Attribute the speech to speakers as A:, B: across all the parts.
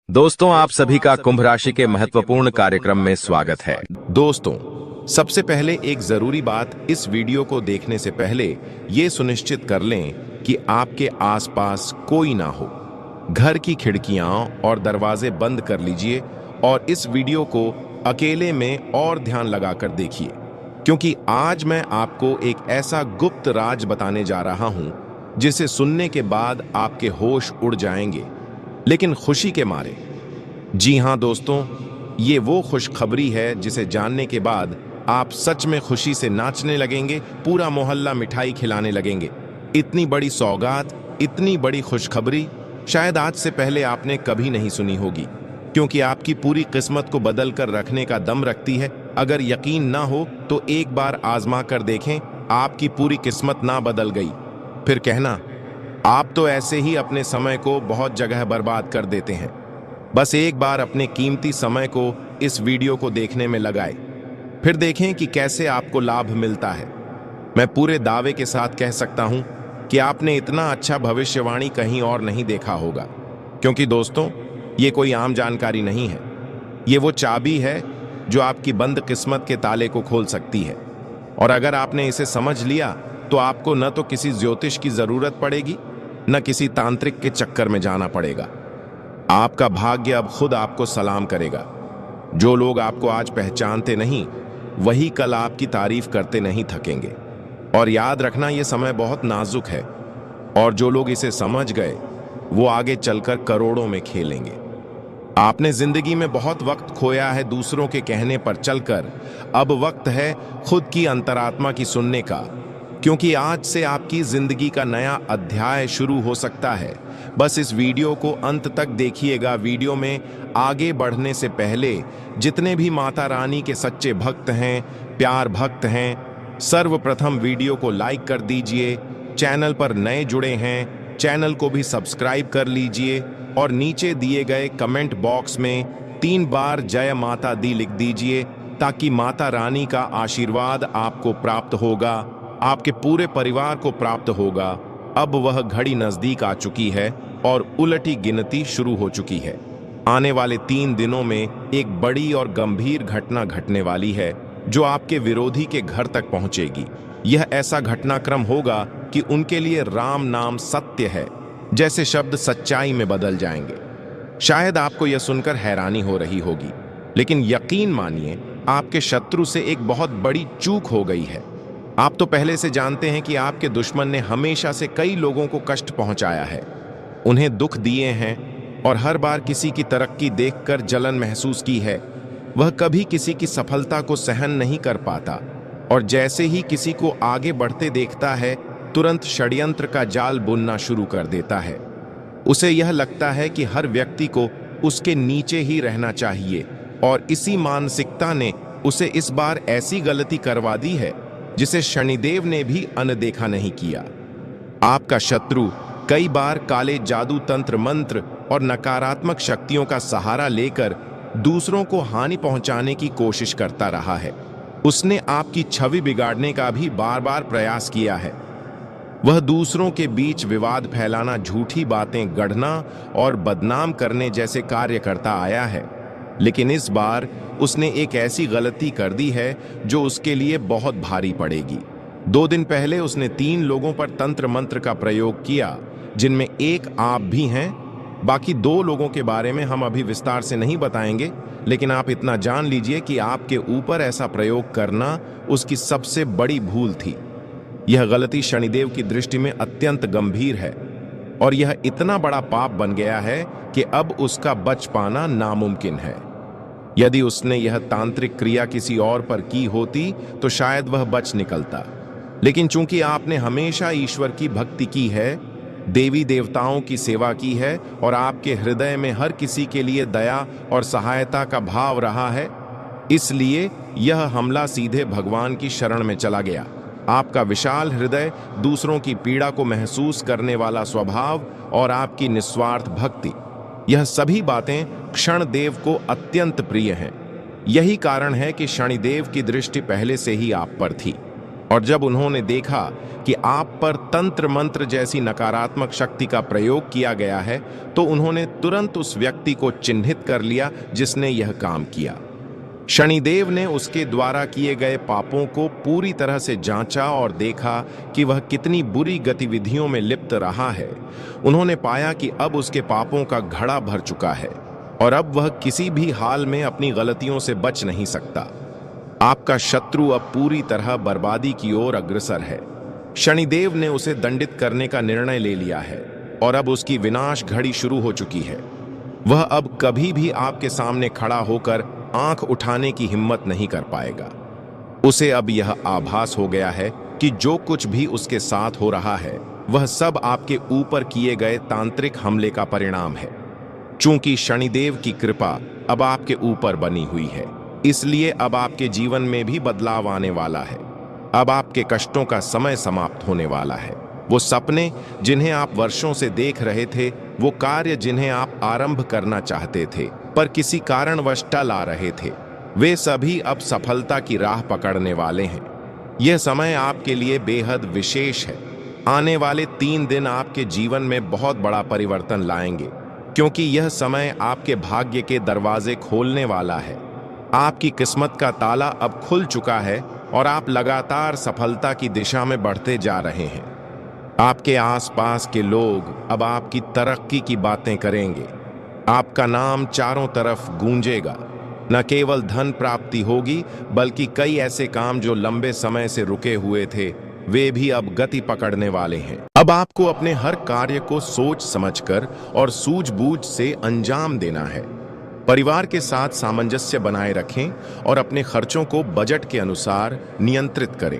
A: दोस्तों, आप सभी का कुंभ राशि के महत्वपूर्ण कार्यक्रम में स्वागत है।
B: दोस्तों, सबसे पहले एक जरूरी बात, इस वीडियो को देखने से पहले ये सुनिश्चित कर लें कि आपके आसपास कोई ना हो। घर की खिड़कियां और दरवाजे बंद कर लीजिए और इस वीडियो को अकेले में और ध्यान लगाकर देखिए, क्योंकि आज मैं आपको एक ऐसा गुप्त राज बताने जा रहा हूं जिसे सुनने के बाद आपके होश उड़ जाएंगे, लेकिन खुशी के मारे। जी हां दोस्तों, ये वो खुशखबरी है जिसे जानने के बाद आप सच में खुशी से नाचने लगेंगे, पूरा मोहल्ला मिठाई खिलाने लगेंगे। इतनी बड़ी सौगात, इतनी बड़ी खुशखबरी शायद आज से पहले आपने कभी नहीं सुनी होगी, क्योंकि आपकी पूरी किस्मत को बदल कर रखने का दम रखती है। अगर यकीन ना हो तो एक बार आजमा कर देखें, आपकी पूरी किस्मत ना बदल गई, फिर कहना आप तो ऐसे ही अपने समय को बहुत जगह बर्बाद कर देते हैं। बस एक बार अपने कीमती समय को इस वीडियो को देखने में लगाएं, फिर देखें कि कैसे आपको लाभ मिलता है। मैं पूरे दावे के साथ कह सकता हूं कि आपने इतना अच्छा भविष्यवाणी कहीं और नहीं देखा होगा, क्योंकि दोस्तों, ये कोई आम जानकारी नहीं है। ये वो चाबी है जो आपकी बंद किस्मत के ताले को खोल सकती है। और अगर आपने इसे समझ लिया तो आपको न तो किसी ज्योतिष की जरूरत पड़ेगी, न किसी तांत्रिक के चक्कर में जाना पड़ेगा। आपका भाग्य अब खुद आपको सलाम करेगा। जो लोग आपको आज पहचानते नहीं, वही कल आपकी तारीफ करते नहीं थकेंगे। और याद रखना, यह समय बहुत नाजुक है, और जो लोग इसे समझ गए वो आगे चलकर करोड़ों में खेलेंगे। आपने जिंदगी में बहुत वक्त खोया है दूसरों के कहने पर चलकर। अब वक्त है खुद की अंतरात्मा की सुनने का, क्योंकि आज से आपकी जिंदगी का नया अध्याय शुरू हो सकता है। बस इस वीडियो को अंत तक देखिएगा। वीडियो में आगे बढ़ने से पहले जितने भी माता रानी के सच्चे भक्त हैं, प्यार भक्त हैं, सर्वप्रथम वीडियो को लाइक कर दीजिए। चैनल पर नए जुड़े हैं, चैनल को भी सब्सक्राइब कर लीजिए और नीचे दिए गए कमेंट बॉक्स में 3 बार जय माता दी लिख दीजिए, ताकि माता रानी का आशीर्वाद आपको प्राप्त होगा, आपके पूरे परिवार को प्राप्त होगा। अब वह घड़ी नजदीक आ चुकी है और उलटी गिनती शुरू हो चुकी है। आने वाले 3 दिनों में एक बड़ी और गंभीर घटना घटने वाली है, जो आपके विरोधी के घर तक पहुंचेगी। यह ऐसा घटनाक्रम होगा कि उनके लिए राम नाम सत्य है जैसे शब्द सच्चाई में बदल जाएंगे। शायद आपको यह सुनकर हैरानी हो रही होगी, लेकिन यकीन मानिए, आपके शत्रु से एक बहुत बड़ी चूक हो गई है। आप तो पहले से जानते हैं कि आपके दुश्मन ने हमेशा से कई लोगों को कष्ट पहुंचाया है, उन्हें दुख दिए हैं, और हर बार किसी की तरक्की देखकर जलन महसूस की है। वह कभी किसी की सफलता को सहन नहीं कर पाता, और जैसे ही किसी को आगे बढ़ते देखता है, तुरंत षड्यंत्र का जाल बुनना शुरू कर देता है। उसे यह लगता है कि हर व्यक्ति को उसके नीचे ही रहना चाहिए, और इसी मानसिकता ने उसे इस बार ऐसी गलती करवा दी है जिसे शनिदेव ने भी अनदेखा नहीं किया। आपका शत्रु कई बार काले जादू, तंत्र मंत्र और नकारात्मक शक्तियों का सहारा लेकर दूसरों को हानि पहुंचाने की कोशिश करता रहा है। उसने आपकी छवि बिगाड़ने का भी बार बार प्रयास किया है। वह दूसरों के बीच विवाद फैलाना, झूठी बातें गढ़ना और बदनाम करने जैसे कार्य करता आया है, लेकिन इस बार उसने एक ऐसी गलती कर दी है जो उसके लिए बहुत भारी पड़ेगी। 2 दिन पहले उसने 3 लोगों पर तंत्र मंत्र का प्रयोग किया, जिनमें एक आप भी हैं। बाकी 2 लोगों के बारे में हम अभी विस्तार से नहीं बताएंगे, लेकिन आप इतना जान लीजिए कि आपके ऊपर ऐसा प्रयोग करना उसकी सबसे बड़ी भूल थी। यह गलती शनिदेव की दृष्टि में अत्यंत गंभीर है, और यह इतना बड़ा पाप बन गया है कि अब उसका बच पाना नामुमकिन है। यदि उसने यह तांत्रिक क्रिया किसी और पर की होती तो शायद वह बच निकलता, लेकिन चूंकि आपने हमेशा ईश्वर की भक्ति की है, देवी देवताओं की सेवा की है, और आपके हृदय में हर किसी के लिए दया और सहायता का भाव रहा है, इसलिए यह हमला सीधे भगवान की शरण में चला गया। आपका विशाल हृदय, दूसरों की पीड़ा को महसूस करने वाला स्वभाव और आपकी निस्वार्थ भक्ति, यह सभी बातें क्षणदेव को अत्यंत प्रिय हैं। यही कारण है कि शनिदेव की दृष्टि पहले से ही आप पर थी, और जब उन्होंने देखा कि आप पर तंत्र मंत्र जैसी नकारात्मक शक्ति का प्रयोग किया गया है, तो उन्होंने तुरंत उस व्यक्ति को चिन्हित कर लिया जिसने यह काम किया। शनिदेव ने उसके द्वारा किए गए पापों को पूरी तरह से जांचा और देखा कि वह कितनी बुरी गतिविधियों में लिप्त रहा है। उन्होंने पाया कि अब उसके पापों का घड़ा भर चुका है और अब वह किसी भी हाल में अपनी गलतियों से बच नहीं सकता। आपका शत्रु अब पूरी तरह बर्बादी की ओर अग्रसर है। शनिदेव ने उसे दंडित करने का निर्णय ले लिया है और अब उसकी विनाश घड़ी शुरू हो चुकी है। वह अब कभी भी आपके सामने खड़ा होकर आंख उठाने की हिम्मत नहीं कर पाएगा। उसे अब यह आभास हो गया है कि जो कुछ भी उसके साथ हो रहा है वह सब आपके ऊपर किए गए तांत्रिक हमले का परिणाम है। चूंकि शनिदेव की कृपा अब आपके ऊपर बनी हुई है, इसलिए अब आपके जीवन में भी बदलाव आने वाला है। अब आपके कष्टों का समय समाप्त होने वाला है। वो सपने जिन्हें आप वर्षों से देख रहे थे, वो कार्य जिन्हें आप आरंभ करना चाहते थे पर किसी कारणवश टल आ रहे थे, वे सभी अब सफलता की राह पकड़ने वाले हैं। यह समय आपके लिए बेहद विशेष है। आने वाले 3 दिन आपके जीवन में बहुत बड़ा परिवर्तन लाएंगे, क्योंकि यह समय आपके भाग्य के दरवाजे खोलने वाला है। आपकी किस्मत का ताला अब खुल चुका है और आप लगातार सफलता की दिशा में बढ़ते जा रहे हैं। आपके आसपास के लोग अब आपकी तरक्की की बातें करेंगे। आपका नाम चारों तरफ गूंजेगा। न केवल धन प्राप्ति होगी, बल्कि कई ऐसे काम जो लंबे समय से रुके हुए थे, वे भी अब गति पकड़ने वाले हैं। अब आपको अपने हर कार्य को सोच समझकर और सूझबूझ से अंजाम देना है। परिवार के साथ सामंजस्य बनाए रखें और अपने खर्चों को बजट के अनुसार नियंत्रित करें।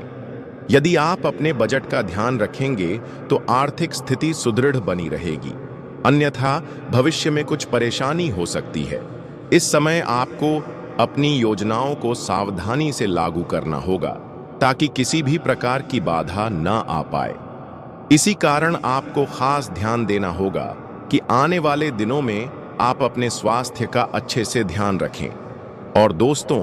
B: यदि आप अपने बजट का ध्यान रखेंगे तो आर्थिक स्थिति सुदृढ़ बनी रहेगी, अन्यथा भविष्य में कुछ परेशानी हो सकती है। इस समय आपको अपनी योजनाओं को सावधानी से लागू करना होगा ताकि किसी भी प्रकार की बाधा न आ पाए। इसी कारण आपको खास ध्यान देना होगा कि आने वाले दिनों में आप अपने स्वास्थ्य का अच्छे से ध्यान रखें। और दोस्तों,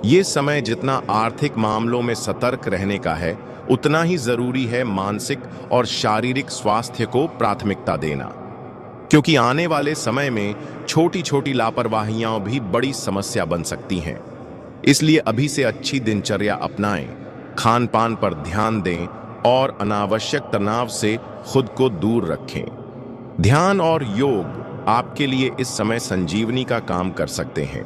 B: ये समय जितना आर्थिक मामलों में सतर्क रहने का है, उतना ही जरूरी है मानसिक और शारीरिक स्वास्थ्य को प्राथमिकता देना, क्योंकि आने वाले समय में छोटी छोटी लापरवाहियां भी बड़ी समस्या बन सकती हैं। इसलिए अभी से अच्छी दिनचर्या अपनाएं, खान पान पर ध्यान दें और अनावश्यक तनाव से खुद को दूर रखें। ध्यान और योग आपके लिए इस समय संजीवनी का काम कर सकते हैं।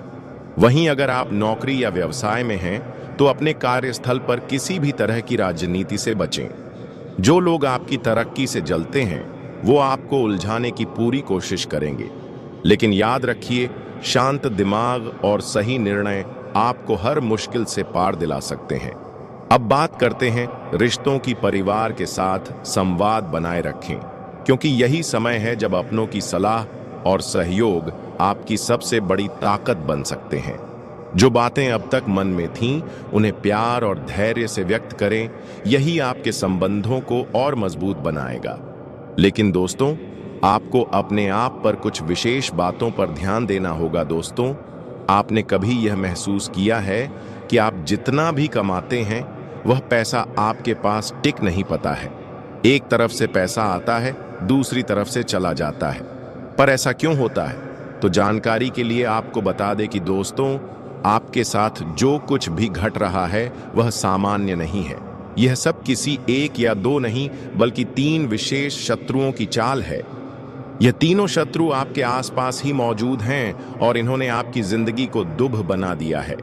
B: वहीं अगर आप नौकरी या व्यवसाय में हैं, तो अपने कार्यस्थल पर किसी भी तरह की राजनीति से बचें। जो लोग आपकी तरक्की से जलते हैं, वो आपको उलझाने की पूरी कोशिश करेंगे, लेकिन याद रखिए, शांत दिमाग और सही निर्णय आपको हर मुश्किल से पार दिला सकते हैं। अब बात करते हैं रिश्तों की। परिवार के साथ संवाद बनाए रखें, क्योंकि यही समय है जब अपनों की सलाह और सहयोग आपकी सबसे बड़ी ताकत बन सकते हैं। जो बातें अब तक मन में थीं, उन्हें प्यार और धैर्य से व्यक्त करें। यही आपके संबंधों को और मजबूत बनाएगा। लेकिन दोस्तों, आपको अपने आप पर कुछ विशेष बातों पर ध्यान देना होगा। दोस्तों, आपने कभी यह महसूस किया है कि आप जितना भी कमाते हैं, वह पैसा आपके पास टिक नहीं पाता है। एक तरफ से पैसा आता है, दूसरी तरफ से चला जाता है। पर ऐसा क्यों होता है? तो जानकारी के लिए आपको बता दें कि दोस्तों, आपके साथ जो कुछ भी घट रहा है वह सामान्य नहीं है। यह सब किसी एक या दो नहीं, बल्कि 3 विशेष शत्रुओं की चाल है। यह तीनों शत्रु आपके आसपास ही मौजूद हैं और इन्होंने आपकी जिंदगी को दुभ बना दिया है।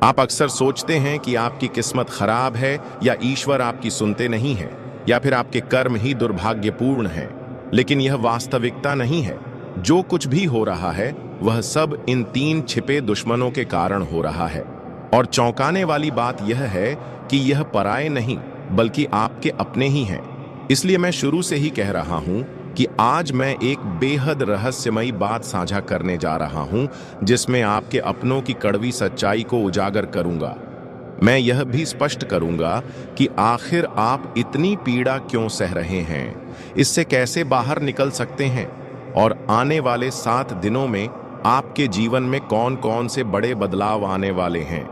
B: आप अक्सर सोचते हैं कि आपकी किस्मत खराब है, या ईश्वर आपकी सुनते नहीं है, या फिर आपके कर्म ही दुर्भाग्यपूर्ण हैं। लेकिन यह वास्तविकता नहीं है। जो कुछ भी हो रहा है वह सब इन 3 छिपे दुश्मनों के कारण हो रहा है। और चौंकाने वाली बात यह है कि यह पराये नहीं, बल्कि आपके अपने ही हैं। इसलिए मैं शुरू से ही कह रहा हूं कि आज मैं एक बेहद रहस्यमयी बात साझा करने जा रहा हूं, जिसमें आपके अपनों की कड़वी सच्चाई को उजागर करूंगा। मैं यह भी स्पष्ट करूंगा कि आखिर आप इतनी पीड़ा क्यों सह रहे हैं, इससे कैसे बाहर निकल सकते हैं, और आने वाले 7 दिनों में आपके जीवन में कौन कौन से बड़े बदलाव आने वाले हैं।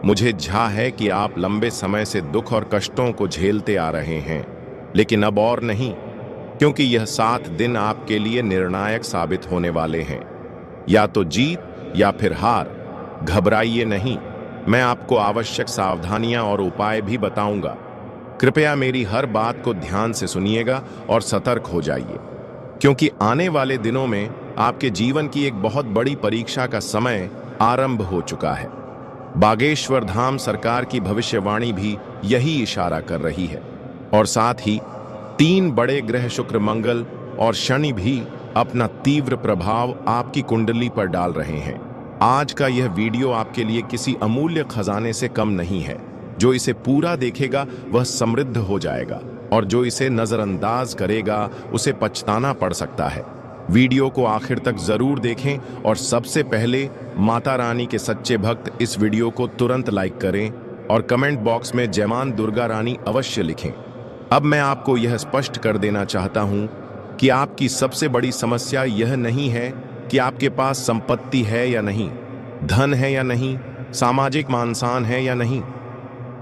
B: मुझे झा है कि आप लंबे समय से दुख और कष्टों को झेलते आ रहे हैं, लेकिन अब और नहीं, क्योंकि यह 7 दिन आपके लिए निर्णायक साबित होने वाले हैं। या तो जीत या फिर हार। घबराइए नहीं, मैं आपको आवश्यक सावधानियां और उपाय भी बताऊंगा। कृपया मेरी हर बात को ध्यान से सुनिएगा और सतर्क हो जाइए, क्योंकि आने वाले दिनों में आपके जीवन की एक बहुत बड़ी परीक्षा का समय आरंभ हो चुका है। बागेश्वर धाम सरकार की भविष्यवाणी भी यही इशारा कर रही है, और साथ ही 3 बड़े ग्रह शुक्र, मंगल और शनि भी अपना तीव्र प्रभाव आपकी कुंडली पर डाल रहे हैं। आज का यह वीडियो आपके लिए किसी अमूल्य खजाने से कम नहीं है। जो इसे पूरा देखेगा वह समृद्ध हो जाएगा, और जो इसे नजरअंदाज करेगा उसे पछताना पड़ सकता है। वीडियो को आखिर तक जरूर देखें, और सबसे पहले माता रानी के सच्चे भक्त इस वीडियो को तुरंत लाइक करें और कमेंट बॉक्स में जय मां दुर्गा रानी अवश्य लिखें। अब मैं आपको यह स्पष्ट कर देना चाहता हूं कि आपकी सबसे बड़ी समस्या यह नहीं है कि आपके पास संपत्ति है या नहीं, धन है या नहीं, सामाजिक मान-सम्मान है या नहीं।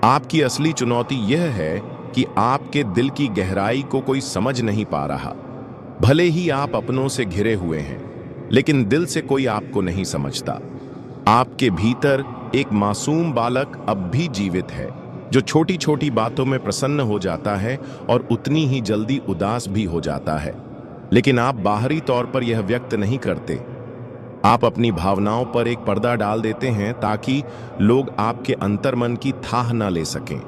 B: आपकी असली चुनौती यह है कि आपके दिल की गहराई को कोई समझ नहीं पा रहा। भले ही आप अपनों से घिरे हुए हैं, लेकिन दिल से कोई आपको नहीं समझता। आपके भीतर एक मासूम बालक अब भी जीवित है, जो छोटी छोटी बातों में प्रसन्न हो जाता है और उतनी ही जल्दी उदास भी हो जाता है। लेकिन आप बाहरी तौर पर यह व्यक्त नहीं करते। आप अपनी भावनाओं पर एक पर्दा डाल देते हैं ताकि लोग आपके अंतर्मन की थाह न ले सकें।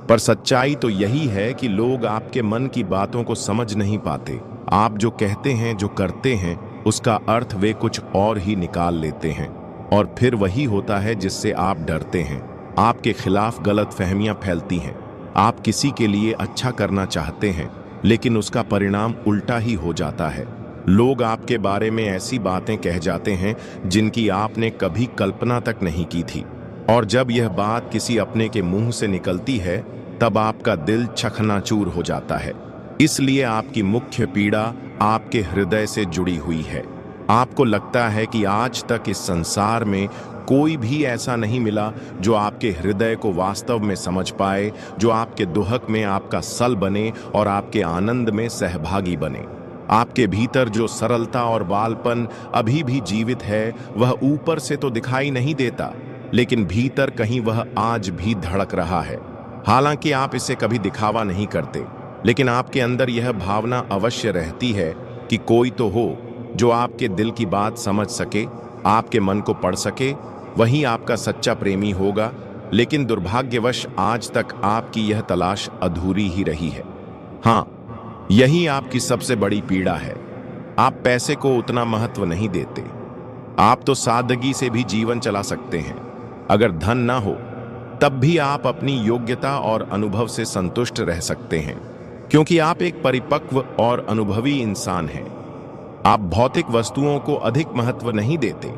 B: पर सच्चाई तो यही है कि लोग आपके मन की बातों को समझ नहीं पाते। आप जो कहते हैं, जो करते हैं, उसका अर्थ वे कुछ और ही निकाल लेते हैं, और फिर वही होता है जिससे आप डरते हैं। आपके खिलाफ गलतफहमियां फैलती हैं। आप किसी के लिए अच्छा करना चाहते हैं, लेकिन उसका परिणाम उल्टा ही हो जाता है। लोग आपके बारे में ऐसी बातें कह जाते हैं जिनकी आपने कभी कल्पना तक नहीं की थी, और जब यह बात किसी अपने के मुंह से निकलती है तब आपका दिल चकनाचूर हो जाता है। इसलिए आपकी मुख्य पीड़ा आपके हृदय से जुड़ी हुई है। आपको लगता है कि आज तक इस संसार में कोई भी ऐसा नहीं मिला जो आपके हृदय को वास्तव में समझ पाए, जो आपके दुहक में आपका सल बने और आपके आनंद में सहभागी बने। आपके भीतर जो सरलता और बालपन अभी भी जीवित है, वह ऊपर से तो दिखाई नहीं देता, लेकिन भीतर कहीं वह आज भी धड़क रहा है। हालांकि आप इसे कभी दिखावा नहीं करते, लेकिन आपके अंदर यह भावना अवश्य रहती है कि कोई तो हो जो आपके दिल की बात समझ सके, आपके मन को पढ़ सके। वही आपका सच्चा प्रेमी होगा। लेकिन दुर्भाग्यवश आज तक आपकी यह तलाश अधूरी ही रही है। हाँ, यही आपकी सबसे बड़ी पीड़ा है। आप पैसे को उतना महत्व नहीं देते। आप तो सादगी से भी जीवन चला सकते हैं। अगर धन ना हो तब भी आप अपनी योग्यता और अनुभव से संतुष्ट रह सकते हैं, क्योंकि आप एक परिपक्व और अनुभवी इंसान हैं। आप भौतिक वस्तुओं को अधिक महत्व नहीं देते,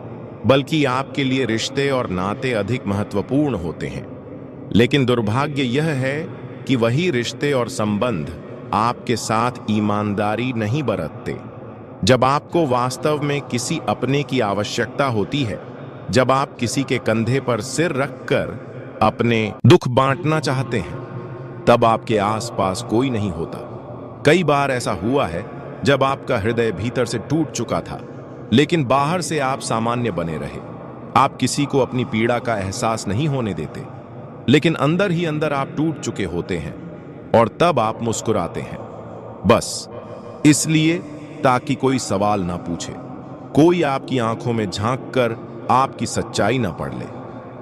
B: बल्कि आपके लिए रिश्ते और नाते अधिक महत्वपूर्ण होते हैं। लेकिन दुर्भाग्य यह है कि वही रिश्ते और संबंध आपके साथ ईमानदारी नहीं बरतते। जब आपको वास्तव में किसी अपने की आवश्यकता होती है, जब आप किसी के कंधे पर सिर रखकर अपने दुख बांटना चाहते हैं, तब आपके आसपास कोई नहीं होता। कई बार ऐसा हुआ है जब आपका हृदय भीतर से टूट चुका था, लेकिन बाहर से आप सामान्य बने रहे। आप किसी को अपनी पीड़ा का एहसास नहीं होने देते, लेकिन अंदर ही अंदर आप टूट चुके होते हैं, और तब आप मुस्कुराते हैं, बस इसलिए ताकि कोई सवाल ना पूछे, कोई आपकी आंखों में झांककर आपकी सच्चाई ना पढ़ ले।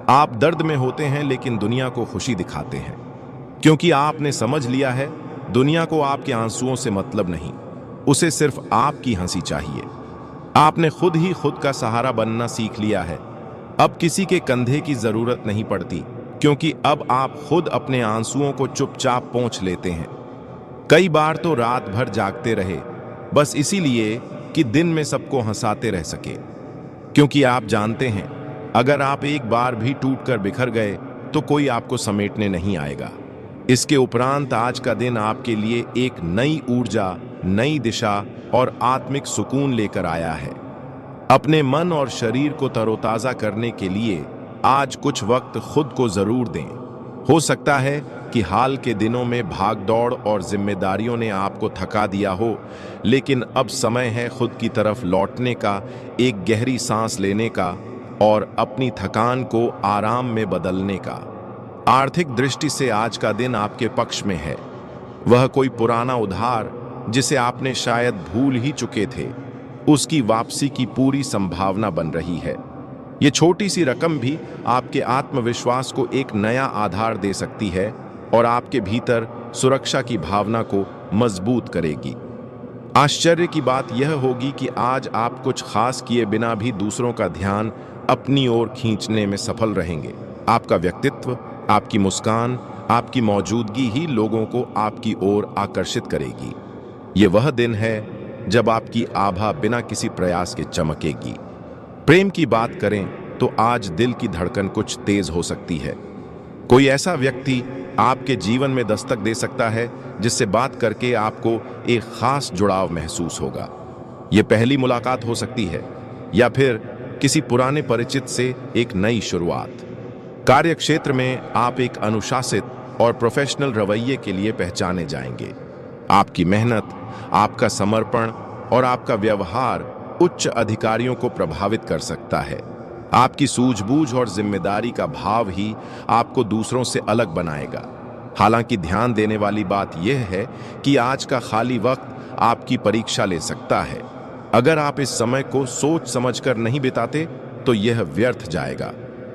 B: आप दर्द में होते हैं, लेकिन दुनिया को खुशी दिखाते हैं, क्योंकि आपने समझ लिया है दुनिया को आपके आंसुओं से मतलब नहीं, उसे सिर्फ आपकी हंसी चाहिए। आपने खुद ही खुद का सहारा बनना सीख लिया है। अब किसी के कंधे की जरूरत नहीं पड़ती, क्योंकि अब आप खुद अपने आंसुओं को चुपचाप पोंछ लेते हैं। कई बार तो रात भर जागते रहे, बस इसीलिए कि दिन में सबको हंसाते रह सके, क्योंकि आप जानते हैं अगर आप एक बार भी टूटकर बिखर गए तो कोई आपको समेटने नहीं आएगा। इसके उपरांत आज का दिन आपके लिए एक नई ऊर्जा, नई दिशा और आत्मिक सुकून लेकर आया है। अपने मन और शरीर को तरोताजा करने के लिए आज कुछ वक्त खुद को जरूर दें। हो सकता है कि हाल के दिनों में भाग दौड़ और जिम्मेदारियों ने आपको थका दिया हो, लेकिन अब समय है खुद की तरफ लौटने का, एक गहरी सांस लेने का और अपनी थकान को आराम में बदलने का। आर्थिक दृष्टि से आज का दिन आपके पक्ष में है। वह कोई पुराना उधार जिसे आपने शायद भूल ही चुके थे, उसकी वापसी की पूरी संभावना बन रही है। ये छोटी सी रकम भी आपके आत्मविश्वास को एक नया आधार दे सकती है और आपके भीतर सुरक्षा की भावना को मजबूत करेगी। आश्चर्य की बात यह होगी कि आज आप कुछ खास किए बिना भी दूसरों का ध्यान अपनी ओर खींचने में सफल रहेंगे। आपका व्यक्तित्व, आपकी मुस्कान, आपकी मौजूदगी ही लोगों को आपकी ओर आकर्षित करेगी। ये वह दिन है जब आपकी आभा बिना किसी प्रयास के चमकेगी। प्रेम की बात करें तो आज दिल की धड़कन कुछ तेज हो सकती है। कोई ऐसा व्यक्ति आपके जीवन में दस्तक दे सकता है जिससे बात करके आपको एक खास जुड़ाव महसूस होगा। यह पहली मुलाकात हो सकती है या फिर किसी पुराने परिचित से एक नई शुरुआत। कार्यक्षेत्र में आप एक अनुशासित और प्रोफेशनल रवैये के लिए पहचाने जाएंगे। आपकी मेहनत, आपका समर्पण और आपका व्यवहार उच्च अधिकारियों को प्रभावित कर सकता है। आपकी सूझबूझ और जिम्मेदारी का भाव ही आपको दूसरों से अलग बनाएगा। हालांकि ध्यान देने वाली बात यह है कि आज का खाली वक्त आपकी परीक्षा ले सकता है। अगर आप इस समय को सोच समझकर नहीं बिताते तो यह व्यर्थ जाएगा।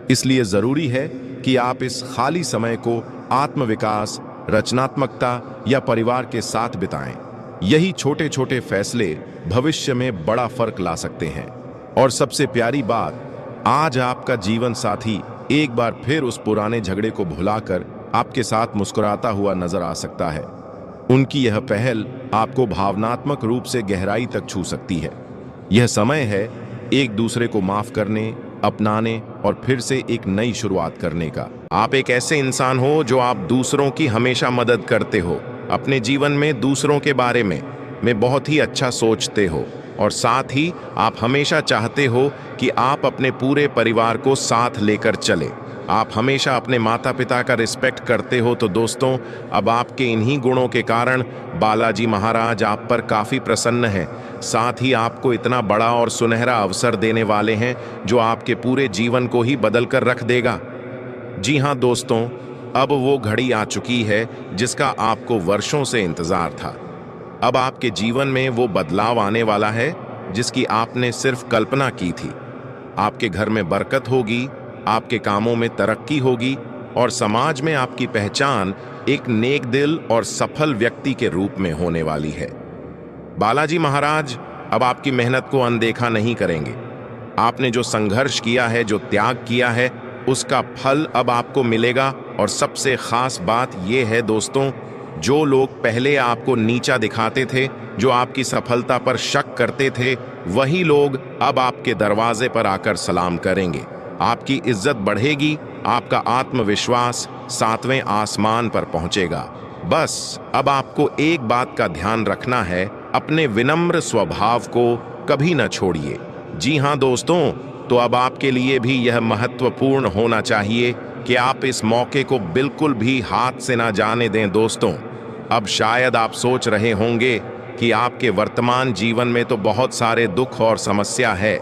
B: इसलिए जरूरी है कि आप इस खाली समय को आत्मविकास, रचनात्मकता या परिवार के साथ बिताएं। यही छोटे छोटे फैसले भविष्य में बड़ा फर्क ला सकते हैं। और सबसे प्यारी बात, आज आपका जीवन साथी एक बार फिर उस पुराने झगड़े को भुलाकर आपके साथ मुस्कुराता हुआ नजर आ सकता है। उनकी यह पहल आपको भावनात्मक रूप से गहराई तक छू सकती है। यह समय है एक दूसरे को माफ करने, अपनाने और फिर से एक नई शुरुआत करने का। आप एक ऐसे इंसान हो जो आप दूसरों की हमेशा मदद करते हो, अपने जीवन में दूसरों के बारे में बहुत ही अच्छा सोचते हो और साथ ही आप हमेशा चाहते हो कि आप अपने पूरे परिवार को साथ लेकर चले। आप हमेशा अपने माता पिता का रिस्पेक्ट करते हो। तो दोस्तों, अब आपके इन्हीं गुणों के कारण बालाजी महाराज आप पर काफ़ी प्रसन्न हैं। साथ ही आपको इतना बड़ा और सुनहरा अवसर देने वाले हैं जो आपके पूरे जीवन को ही बदल कर रख देगा। जी हाँ दोस्तों, अब वो घड़ी आ चुकी है जिसका आपको वर्षों से इंतज़ार था। अब आपके जीवन में वो बदलाव आने वाला है जिसकी आपने सिर्फ कल्पना की थी। आपके घर में बरकत होगी, आपके कामों में तरक्की होगी और समाज में आपकी पहचान एक नेक दिल और सफल व्यक्ति के रूप में होने वाली है। बालाजी महाराज अब आपकी मेहनत को अनदेखा नहीं करेंगे। आपने जो संघर्ष किया है, जो त्याग किया है, उसका फल अब आपको मिलेगा। और सबसे खास बात यह है दोस्तों, जो लोग पहले आपको नीचा दिखाते थे, जो आपकी सफलता पर शक करते थे, वही लोग अब आपके दरवाजे पर आकर सलाम करेंगे। आपकी इज्जत बढ़ेगी, आपका आत्मविश्वास 7वें आसमान पर पहुंचेगा। बस अब आपको एक बात का ध्यान रखना है, अपने विनम्र स्वभाव को कभी न छोड़िए। जी हाँ दोस्तों, तो अब आपके लिए भी यह महत्वपूर्ण होना चाहिए कि आप इस मौके को बिल्कुल भी हाथ से ना जाने दें। दोस्तों, अब शायद आप सोच रहे होंगे कि आपके वर्तमान जीवन में तो बहुत सारे दुख और समस्या है,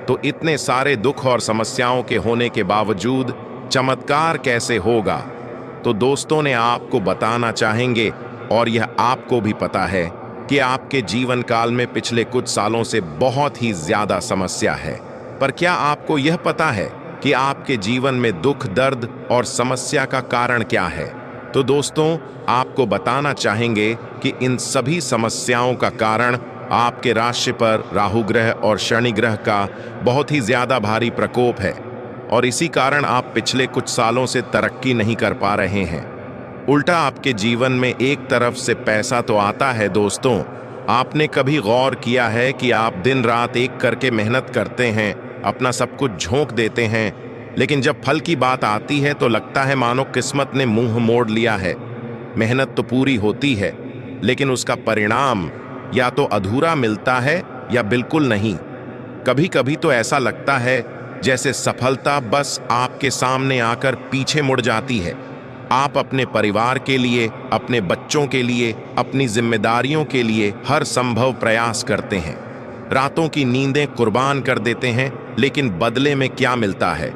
B: तो इतने सारे दुख और समस्याओं के होने के बावजूद चमत्कार कैसे होगा? तो दोस्तों ने आपको बताना चाहेंगे, और यह आपको भी पता है कि आपके जीवन काल में पिछले कुछ सालों से बहुत ही ज्यादा समस्या है। पर क्या आपको यह पता है कि आपके जीवन में दुख, दर्द और समस्या का कारण क्या है? तो दोस्तों, आपको बताना चाहेंगे कि इन सभी समस्याओं का कारण आपके राशि पर राहु ग्रह और शनि ग्रह का बहुत ही ज्यादा भारी प्रकोप है और इसी कारण आप पिछले कुछ सालों से तरक्की नहीं कर पा रहे हैं। उल्टा आपके जीवन में एक तरफ से पैसा तो आता है। दोस्तों, आपने कभी गौर किया है कि आप दिन रात एक करके मेहनत करते हैं, अपना सब कुछ झोंक देते हैं, लेकिन जब फल की बात आती है तो लगता है मानो किस्मत ने मुंह मोड़ लिया है। मेहनत तो पूरी होती है, लेकिन उसका परिणाम या तो अधूरा मिलता है या बिल्कुल नहीं। कभी कभी तो ऐसा लगता है जैसे सफलता बस आपके सामने आकर पीछे मुड़ जाती है। आप अपने परिवार के लिए, अपने बच्चों के लिए, अपनी जिम्मेदारियों के लिए हर संभव प्रयास करते हैं। रातों की नींदें कुर्बान कर देते हैं, लेकिन बदले में क्या मिलता है?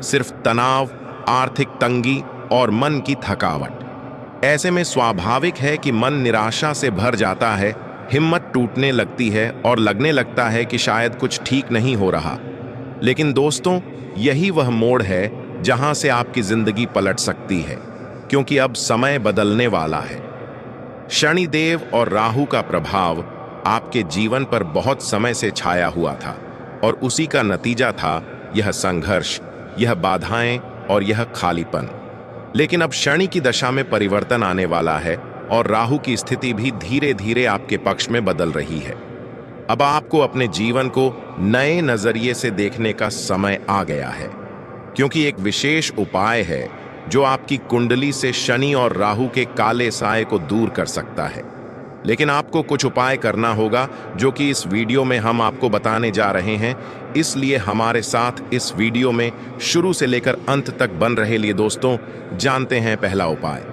B: सिर्फ तनाव, आर्थिक तंगी और मन की थकावट। ऐसे में स्वाभाविक है कि मन निराशा से भर जाता है, हिम्मत टूटने लगती है और लगने लगता है कि शायद कुछ ठीक नहीं हो रहा। लेकिन दोस्तों, यही वह मोड़ है जहां से आपकी जिंदगी पलट सकती है, क्योंकि अब समय बदलने वाला है। शनिदेव और राहु का प्रभाव आपके जीवन पर बहुत समय से छाया हुआ था और उसी का नतीजा था यह संघर्ष, यह बाधाएं और यह खालीपन। लेकिन अब शनि की दशा में परिवर्तन आने वाला है और राहु की स्थिति भी धीरे धीरे आपके पक्ष में बदल रही है। अब आपको अपने जीवन को नए नजरिए से देखने का समय आ गया है, क्योंकि एक विशेष उपाय है जो आपकी कुंडली से शनि और राहु के काले साए को दूर कर सकता है। लेकिन आपको कुछ उपाय करना होगा जो कि इस वीडियो में हम आपको बताने जा रहे हैं, इसलिए हमारे साथ इस वीडियो में शुरू से लेकर अंत तक बन रहे लिए दोस्तों। जानते हैं पहला उपाय।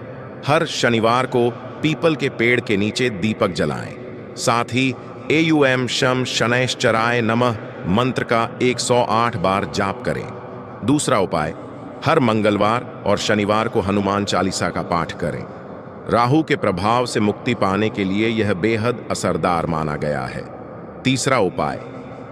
B: हर शनिवार को पीपल के पेड़ के नीचे दीपक जलाएं। साथ ही एयूएम शम शनैश्चराय नमः मंत्र का 108 बार जाप करें। दूसरा उपाय, हर मंगलवार और शनिवार को हनुमान चालीसा का पाठ करें। राहु के प्रभाव से मुक्ति पाने के लिए यह बेहद असरदार माना गया है। तीसरा उपाय,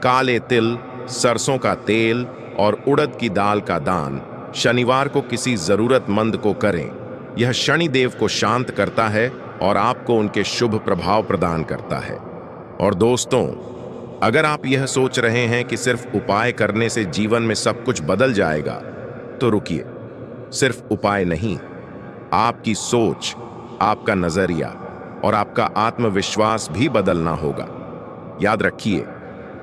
B: काले तिल, सरसों का तेल और उड़द की दाल का दान शनिवार को किसी जरूरतमंद को करें। यह शनिदेव को शांत करता है और आपको उनके शुभ प्रभाव प्रदान करता है। और दोस्तों, अगर आप यह सोच रहे हैं कि सिर्फ उपाय करने से जीवन में सब कुछ बदल जाएगा, तो रुकिए। सिर्फ उपाय नहीं, आपकी सोच, आपका नजरिया और आपका आत्मविश्वास भी बदलना होगा। याद रखिए,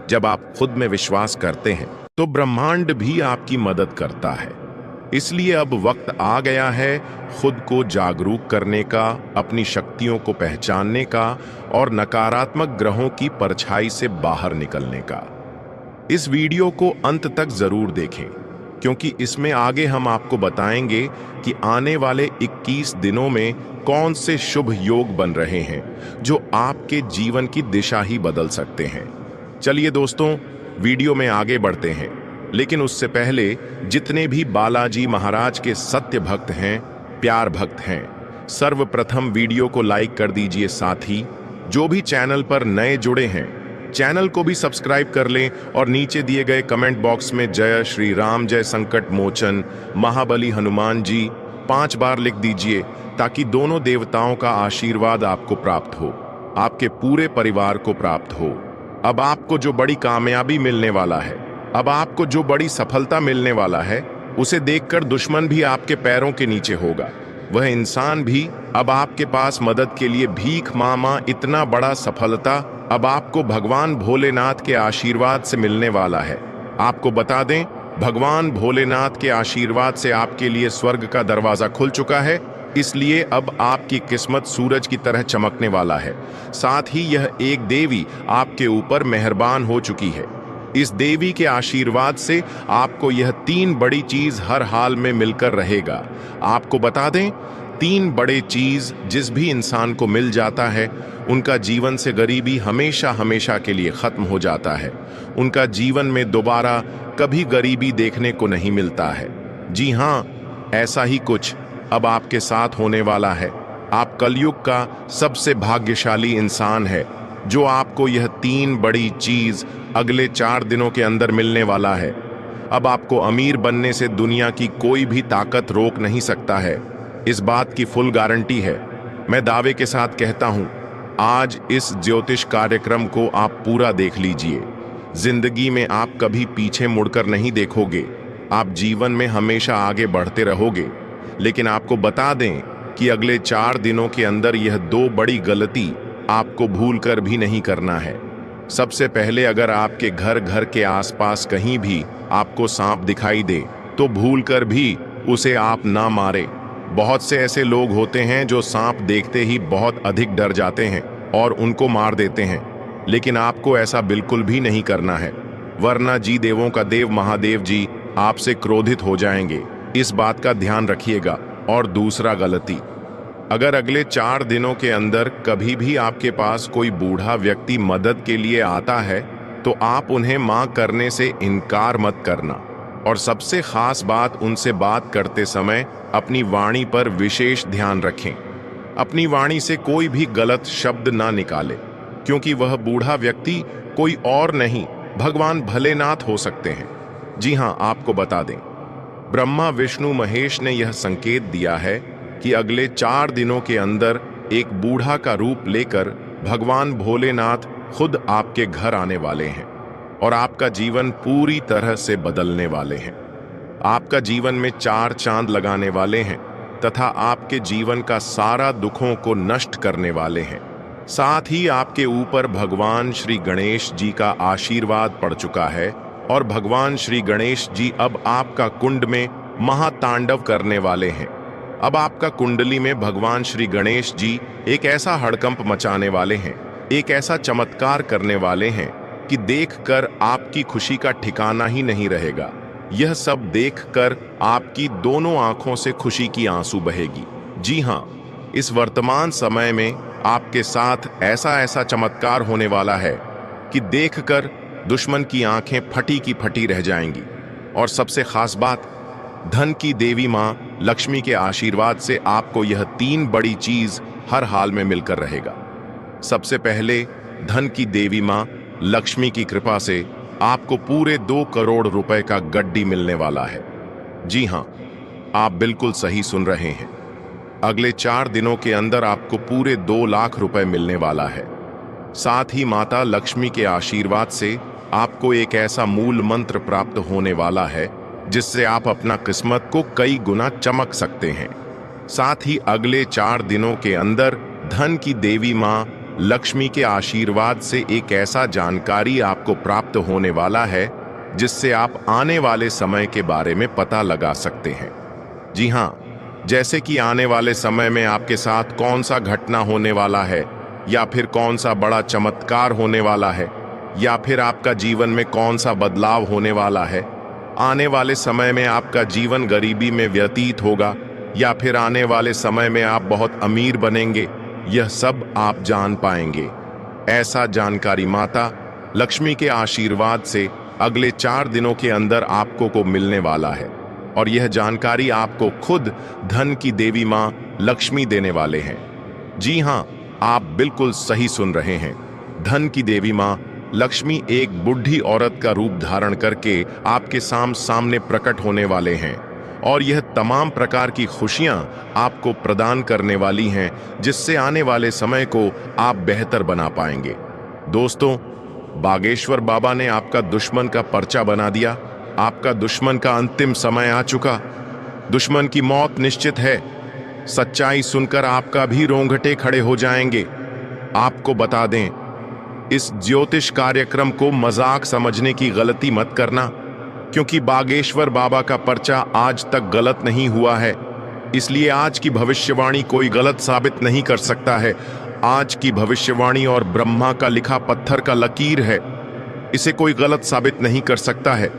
B: जब आप खुद में विश्वास करते हैं तो ब्रह्मांड भी आपकी मदद करता है। इसलिए अब वक्त आ गया है खुद को जागरूक करने का, अपनी शक्तियों को पहचानने का और नकारात्मक ग्रहों की परछाई से बाहर निकलने का। इस वीडियो को अंत तक जरूर देखें, क्योंकि इसमें आगे हम आपको बताएंगे कि आने वाले 21 दिनों में कौन से शुभ योग बन रहे हैं जो आपके जीवन की दिशा ही बदल सकते हैं। चलिए दोस्तों, वीडियो में आगे बढ़ते हैं, लेकिन उससे पहले जितने भी बालाजी महाराज के सत्य भक्त हैं, प्यार भक्त हैं, सर्वप्रथम वीडियो को लाइक कर दीजिए। साथ ही जो भी चैनल पर नए जुड़े हैं, चैनल को भी सब्सक्राइब कर लें और नीचे दिए गए कमेंट बॉक्स में जय श्री राम, जय संकट मोचन, महाबली हनुमान जी 5 बार लिख दीजिए, ताकि दोनों देवताओं का आशीर्वाद आपको प्राप्त हो, आपके पूरे परिवार को प्राप्त हो। अब आपको जो बड़ी कामयाबी मिलने वाला है, अब आपको जो बड़ी सफलता मिलने वाला है, उसे देखकर दुश्मन भी आपके पैरों के नीचे होगा। वह इंसान भी अब आपके पास मदद के लिए भीख मामा। इतना बड़ा सफलता अब आपको भगवान भोलेनाथ के आशीर्वाद से मिलने वाला है। आपको बता दें, भगवान भोलेनाथ के आशीर्वाद से आपके लिए स्वर्ग का दरवाजा खुल चुका है, इसलिए अब आपकी किस्मत सूरज की तरह चमकने वाला है। साथ ही यह एक देवी आपके ऊपर मेहरबान हो चुकी है। इस देवी के आशीर्वाद से आपको यह 3 बड़ी चीज हर हाल में मिलकर रहेगा। आपको बता दें, 3 बड़े चीज जिस भी इंसान को मिल जाता है, उनका जीवन से गरीबी हमेशा हमेशा के लिए खत्म हो जाता है। उनका जीवन में दोबारा कभी गरीबी देखने को नहीं मिलता है। जी हाँ, ऐसा ही कुछ अब आपके साथ होने वाला है। आप कलयुग का सबसे भाग्यशाली इंसान है, जो आपको यह 3 बड़ी चीज अगले 4 दिनों के अंदर मिलने वाला है। अब आपको अमीर बनने से दुनिया की कोई भी ताकत रोक नहीं सकता है। इस बात की फुल गारंटी है। मैं दावे के साथ कहता हूं, आज इस ज्योतिष कार्यक्रम को आप पूरा देख लीजिए। जिंदगी में आप कभी पीछे मुड़कर नहीं देखोगे, आप जीवन में हमेशा आगे बढ़ते रहोगे। लेकिन आपको बता दें कि अगले 4 दिनों के अंदर यह 2 बड़ी गलती आपको भूलकर भी नहीं करना है। सबसे पहले, अगर आपके घर के आसपास कहीं भी आपको सांप दिखाई दे, तो भूलकर भी उसे आप ना मारे। बहुत से ऐसे लोग होते हैं जो सांप देखते ही बहुत अधिक डर जाते हैं और उनको मार देते हैं, लेकिन आपको ऐसा बिल्कुल भी नहीं करना है। वरना जी देवों का देव महादेव जी आपसे क्रोधित हो जाएंगे। इस बात का ध्यान रखिएगा। और दूसरा गलती, अगर अगले 4 दिनों के अंदर कभी भी आपके पास कोई बूढ़ा व्यक्ति मदद के लिए आता है तो आप उन्हें मां करने से इनकार मत करना। और सबसे खास बात, उनसे बात करते समय अपनी वाणी पर विशेष ध्यान रखें। अपनी वाणी से कोई भी गलत शब्द ना निकाले, क्योंकि वह बूढ़ा व्यक्ति कोई और नहीं, भगवान भोलेनाथ हो सकते हैं। जी हाँ, आपको बता दें, ब्रह्मा विष्णु महेश ने यह संकेत दिया है कि अगले 4 दिनों के अंदर एक बूढ़ा का रूप लेकर भगवान भोलेनाथ खुद आपके घर आने वाले हैं और आपका जीवन पूरी तरह से बदलने वाले हैं। आपका जीवन में 4 चांद लगाने वाले हैं तथा आपके जीवन का सारा दुखों को नष्ट करने वाले हैं। साथ ही आपके ऊपर भगवान श्री गणेश जी का आशीर्वाद पड़ चुका है और भगवान श्री गणेश जी अब आपका कुंड में महातांडव करने वाले हैं। अब आपका कुंडली में भगवान श्री गणेश जी एक ऐसा हड़कंप मचाने वाले हैं, एक ऐसा चमत्कार करने वाले हैं कि देखकर आपकी खुशी का ठिकाना ही नहीं रहेगा। यह सब देखकर आपकी दोनों आंखों से खुशी की आंसू बहेगी। जी हाँ, इस वर्तमान समय में आपके साथ ऐसा ऐसा चमत्कार होने वाला है कि देखकर दुश्मन की आंखें फटी की फटी रह जाएंगी। और सबसे खास बात, धन की देवी मां लक्ष्मी के आशीर्वाद से आपको यह 3 बड़ी चीज हर हाल में मिलकर रहेगा। सबसे पहले, धन की देवी मां लक्ष्मी की कृपा से आपको पूरे 2 करोड़ रुपए का गड्डी मिलने वाला है। जी हां, आप बिल्कुल सही सुन रहे हैं। अगले 4 दिनों के अंदर आपको पूरे 2 लाख रुपए मिलने वाला है। साथ ही माता लक्ष्मी के आशीर्वाद से आपको एक ऐसा मूल मंत्र प्राप्त होने वाला है जिससे आप अपना किस्मत को कई गुना चमक सकते हैं। साथ ही अगले 4 दिनों के अंदर धन की देवी मां लक्ष्मी के आशीर्वाद से एक ऐसा जानकारी आपको प्राप्त होने वाला है जिससे आप आने वाले समय के बारे में पता लगा सकते हैं। जी हाँ, जैसे कि आने वाले समय में आपके साथ कौन सा घटना होने वाला है, या फिर कौन सा बड़ा चमत्कार होने वाला है, या फिर आपका जीवन में कौन सा बदलाव होने वाला है। आने वाले समय में आपका जीवन गरीबी में व्यतीत होगा या फिर आने वाले समय में आप बहुत अमीर बनेंगे, यह सब आप जान पाएंगे। ऐसा जानकारी माता लक्ष्मी के आशीर्वाद से अगले 4 दिनों के अंदर आपको को मिलने वाला है। और यह जानकारी आपको खुद धन की देवी मां लक्ष्मी देने वाले हैं। जी हाँ, आप बिल्कुल सही सुन रहे हैं। धन की देवी मां लक्ष्मी एक बुढ़ी औरत का रूप धारण करके आपके सामने प्रकट होने वाले हैं और यह तमाम प्रकार की खुशियां आपको प्रदान करने वाली हैं जिससे आने वाले समय को आप बेहतर बना पाएंगे। दोस्तों, बागेश्वर बाबा ने आपका दुश्मन का पर्चा बना दिया। आपका दुश्मन का अंतिम समय आ चुका। दुश्मन की मौत निश्चित है। सच्चाई सुनकर आपका भी रोंगटे खड़े हो जाएंगे। आपको बता दें, इस ज्योतिष कार्यक्रम को मजाक समझने की गलती मत करना, क्योंकि बागेश्वर बाबा का पर्चा आज तक गलत नहीं हुआ है। इसलिए आज की भविष्यवाणी कोई गलत साबित नहीं कर सकता है। आज की भविष्यवाणी और ब्रह्मा का लिखा पत्थर का लकीर है, इसे कोई गलत साबित नहीं कर सकता है।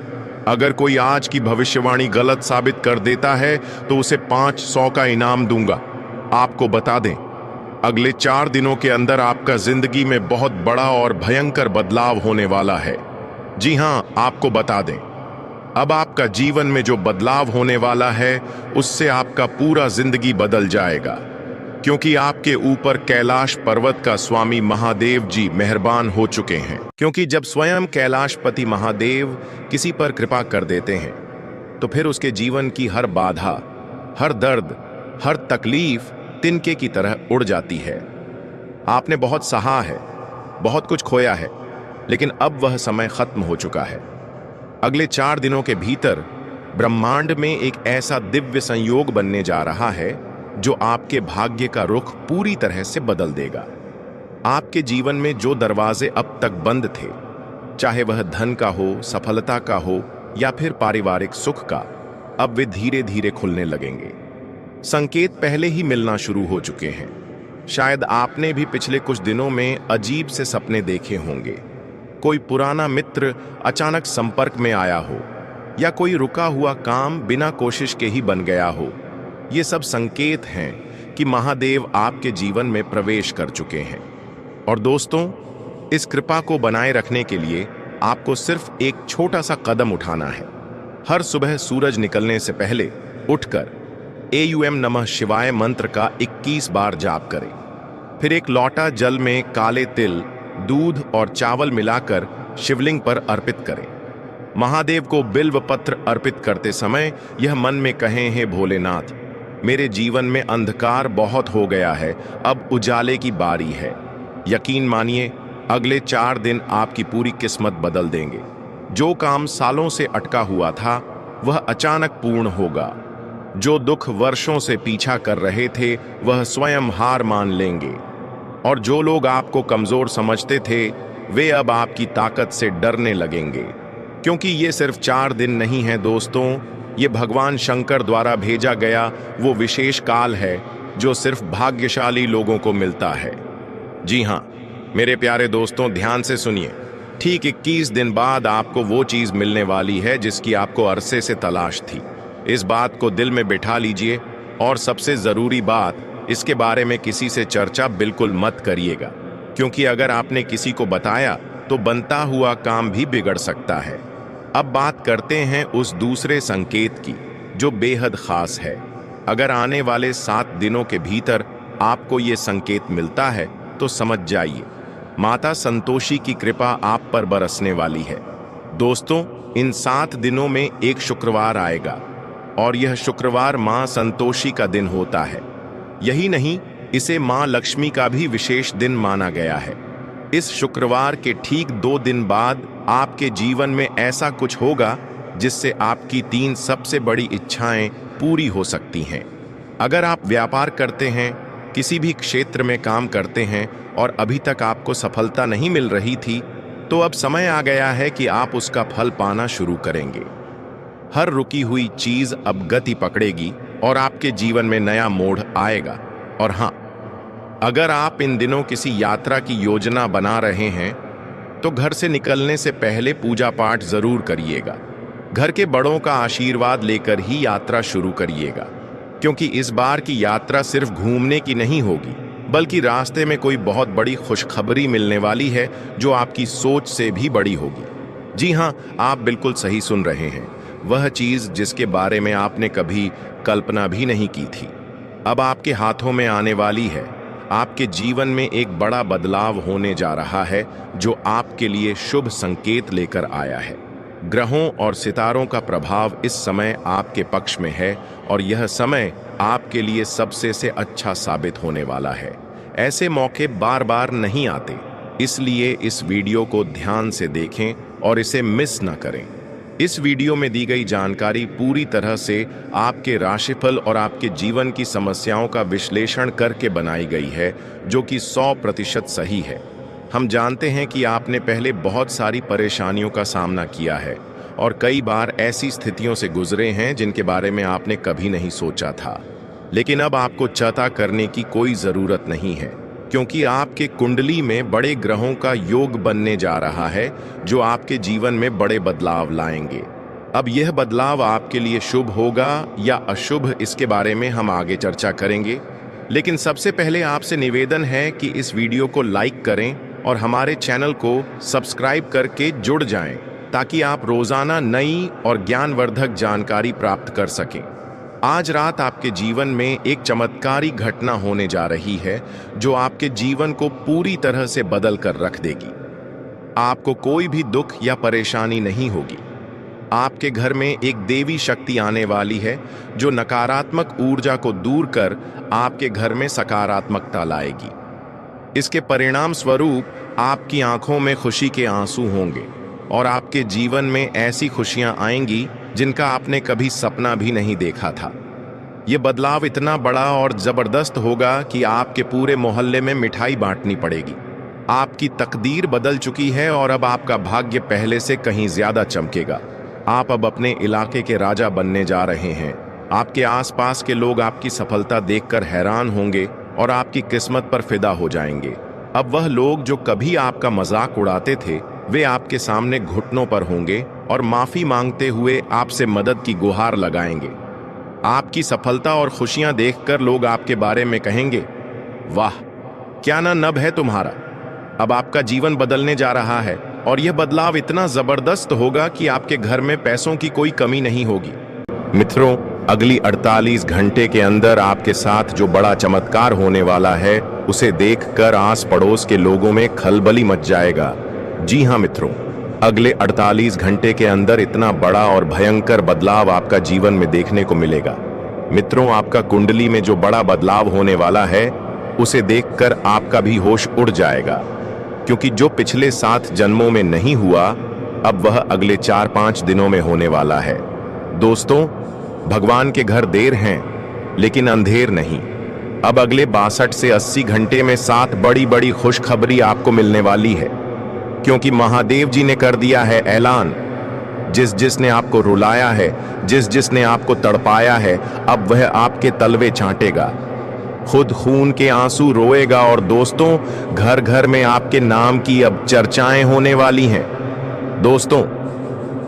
B: अगर कोई आज की भविष्यवाणी गलत साबित कर देता है तो उसे 500 का इनाम दूंगा। आपको बता दें, अगले 4 दिनों के अंदर आपका जिंदगी में बहुत बड़ा और भयंकर बदलाव होने वाला है। जी हां, आपको बता दें, अब आपका जीवन में जो बदलाव होने वाला है उससे आपका पूरा जिंदगी बदल जाएगा, क्योंकि आपके ऊपर कैलाश पर्वत का स्वामी महादेव जी मेहरबान हो चुके हैं। क्योंकि जब स्वयं कैलाशपति महादेव किसी पर कृपा कर देते हैं तो फिर उसके जीवन की हर बाधा, हर दर्द, हर तकलीफ तिनके की तरह उड़ जाती है। आपने बहुत सहा है, बहुत कुछ खोया है, लेकिन अब वह समय खत्म हो चुका है। अगले 4 दिनों के भीतर ब्रह्मांड में एक ऐसा दिव्य संयोग बनने जा रहा है जो आपके भाग्य का रुख पूरी तरह से बदल देगा। आपके जीवन में जो दरवाजे अब तक बंद थे, चाहे वह धन का हो, सफलता का हो या फिर पारिवारिक सुख का, अब वे धीरे धीरे खुलने लगेंगे। संकेत पहले ही मिलना शुरू हो चुके हैं। शायद आपने भी पिछले कुछ दिनों में अजीब से सपने देखे होंगे। कोई पुराना मित्र अचानक संपर्क में आया हो, या कोई रुका हुआ काम बिना कोशिश के ही बन गया हो। ये सब संकेत हैं कि महादेव आपके जीवन में प्रवेश कर चुके हैं। और दोस्तों, इस कृपा को बनाए रखने के लिए आपको सिर्फ एक छोटा सा कदम उठाना है। हर सुबह सूरज निकलने से पहले उठकर एयूएम नमः शिवाय मंत्र का 21 बार जाप करें। फिर एक लौटा जल में काले तिल, दूध और चावल मिलाकर शिवलिंग पर अर्पित करें। महादेव को बिल्व पत्र अर्पित करते समय यह मन में कहें, हे भोलेनाथ, मेरे जीवन में अंधकार बहुत हो गया है, अब उजाले की बारी है। यकीन मानिए, अगले 4 दिन आपकी पूरी किस्मत बदल देंगे। जो काम सालों से अटका हुआ था वह अचानक पूर्ण होगा। जो दुख वर्षों से पीछा कर रहे थे वह स्वयं हार मान लेंगे। और जो लोग आपको कमजोर समझते थे वे अब आपकी ताकत से डरने लगेंगे। क्योंकि ये सिर्फ 4 दिन नहीं है दोस्तों, ये भगवान शंकर द्वारा भेजा गया वो विशेष काल है जो सिर्फ भाग्यशाली लोगों को मिलता है। जी हाँ मेरे प्यारे दोस्तों, ध्यान से सुनिए। ठीक 21 दिन बाद आपको वो चीज मिलने वाली है जिसकी आपको अरसे से तलाश थी। इस बात को दिल में बिठा लीजिए। और सबसे जरूरी बात, इसके बारे में किसी से चर्चा बिल्कुल मत करिएगा, क्योंकि अगर आपने किसी को बताया तो बनता हुआ काम भी बिगड़ सकता है। अब बात करते हैं उस दूसरे संकेत की जो बेहद खास है। अगर आने वाले 7 दिनों के भीतर आपको ये संकेत मिलता है तो समझ जाइए, माता संतोषी की कृपा आप पर बरसने वाली है। दोस्तों, इन 7 दिनों में एक शुक्रवार आएगा और यह शुक्रवार मां संतोषी का दिन होता है। यही नहीं, इसे मां लक्ष्मी का भी विशेष दिन माना गया है। इस शुक्रवार के ठीक 2 दिन बाद आपके जीवन में ऐसा कुछ होगा जिससे आपकी 3 सबसे बड़ी इच्छाएं पूरी हो सकती हैं। अगर आप व्यापार करते हैं, किसी भी क्षेत्र में काम करते हैं और अभी तक आपको सफलता नहीं मिल रही थी, तो अब समय आ गया है कि आप उसका फल पाना शुरू करेंगे। हर रुकी हुई चीज अब गति पकड़ेगी और आपके जीवन में नया मोड़ आएगा। और हाँ, अगर आप इन दिनों किसी यात्रा की योजना बना रहे हैं तो घर से निकलने से पहले पूजा पाठ जरूर करिएगा। घर के बड़ों का आशीर्वाद लेकर ही यात्रा शुरू करिएगा, क्योंकि इस बार की यात्रा सिर्फ घूमने की नहीं होगी, बल्कि रास्ते में कोई बहुत बड़ी खुशखबरी मिलने वाली है जो आपकी सोच से भी बड़ी होगी। जी हाँ, आप बिल्कुल सही सुन रहे हैं। वह चीज जिसके बारे में आपने कभी कल्पना भी नहीं की थी, अब आपके हाथों में आने वाली है। आपके जीवन में एक बड़ा बदलाव होने जा रहा है जो आपके लिए शुभ संकेत लेकर आया है। ग्रहों और सितारों का प्रभाव इस समय आपके पक्ष में है और यह समय आपके लिए सबसे से अच्छा साबित होने वाला है। ऐसे मौके बार बार नहीं आते, इसलिए इस वीडियो को ध्यान से देखें और इसे मिस न करें। इस वीडियो में दी गई जानकारी पूरी तरह से आपके राशिफल और आपके जीवन की समस्याओं का विश्लेषण करके बनाई गई है, जो कि 100% सही है। हम जानते हैं कि आपने पहले बहुत सारी परेशानियों का सामना किया है और कई बार ऐसी स्थितियों से गुजरे हैं जिनके बारे में आपने कभी नहीं सोचा था। लेकिन अब आपको चिंता करने की कोई ज़रूरत नहीं है, क्योंकि आपके कुंडली में बड़े ग्रहों का योग बनने जा रहा है जो आपके जीवन में बड़े बदलाव लाएंगे। अब यह बदलाव आपके लिए शुभ होगा या अशुभ, इसके बारे में हम आगे चर्चा करेंगे। लेकिन सबसे पहले आपसे निवेदन है कि इस वीडियो को लाइक करें और हमारे चैनल को सब्सक्राइब करके जुड़ जाएं, ताकि आप रोजाना नई और ज्ञानवर्धक जानकारी प्राप्त कर सकें। आज रात आपके जीवन में एक चमत्कारी घटना होने जा रही है जो आपके जीवन को पूरी तरह से बदल कर रख देगी। आपको कोई भी दुख या परेशानी नहीं होगी। आपके घर में एक देवी शक्ति आने वाली है जो नकारात्मक ऊर्जा को दूर कर आपके घर में सकारात्मकता लाएगी। इसके परिणाम स्वरूप आपकी आंखों में खुशी के आंसू होंगे और आपके जीवन में ऐसी खुशियां आएंगी जिनका आपने कभी सपना भी नहीं देखा था। ये बदलाव इतना बड़ा और जबरदस्त होगा कि आपके पूरे मोहल्ले में मिठाई बांटनी पड़ेगी। आपकी तकदीर बदल चुकी है और अब आपका भाग्य पहले से कहीं ज्यादा चमकेगा। आप अब अपने इलाके के राजा बनने जा रहे हैं। आपके आसपास के लोग आपकी सफलता देखकर हैरान होंगे और आपकी किस्मत पर फिदा हो जाएंगे। अब वह लोग जो कभी आपका मजाक उड़ाते थे वे आपके सामने घुटनों पर होंगे और माफी मांगते हुए आपसे मदद की गुहार लगाएंगे। आपकी सफलता और खुशियां देखकर लोग आपके बारे में कहेंगे, वाह, क्या ना नब है तुम्हारा। अब आपका जीवन बदलने जा रहा है और यह बदलाव इतना जबरदस्त होगा कि आपके घर में पैसों की कोई कमी नहीं होगी। मित्रों, अगली 48 घंटे के अंदर आपके साथ जो बड़ा चमत्कार होने वाला है, उसे देखकर आस पड़ोस के लोगों में खलबली मच जाएगा। जी हाँ मित्रों, अगले 48 घंटे के अंदर इतना बड़ा और भयंकर बदलाव आपका जीवन में देखने को मिलेगा। मित्रों, आपका कुंडली में जो बड़ा बदलाव होने वाला है, उसे देखकर आपका भी होश उड़ जाएगा, क्योंकि जो पिछले 7 जन्मों में नहीं हुआ, अब वह अगले 4-5 दिनों में होने वाला है। दोस्तों, भगवान के घर देर हैं, लेकिन अंधेर नहीं। अब अगले 62 से 80 घंटे में 7 बड़ी बड़ी खुशखबरी आपको मिलने वाली है, क्योंकि महादेव जी ने कर दिया है ऐलान। जिसने आपको रुलाया है, जिसने आपको तड़पाया है, अब वह आपके तलवे चाटेगा, खुद खून के आंसू रोएगा। और दोस्तों, घर घर में आपके नाम की अब चर्चाएं होने वाली हैं। दोस्तों,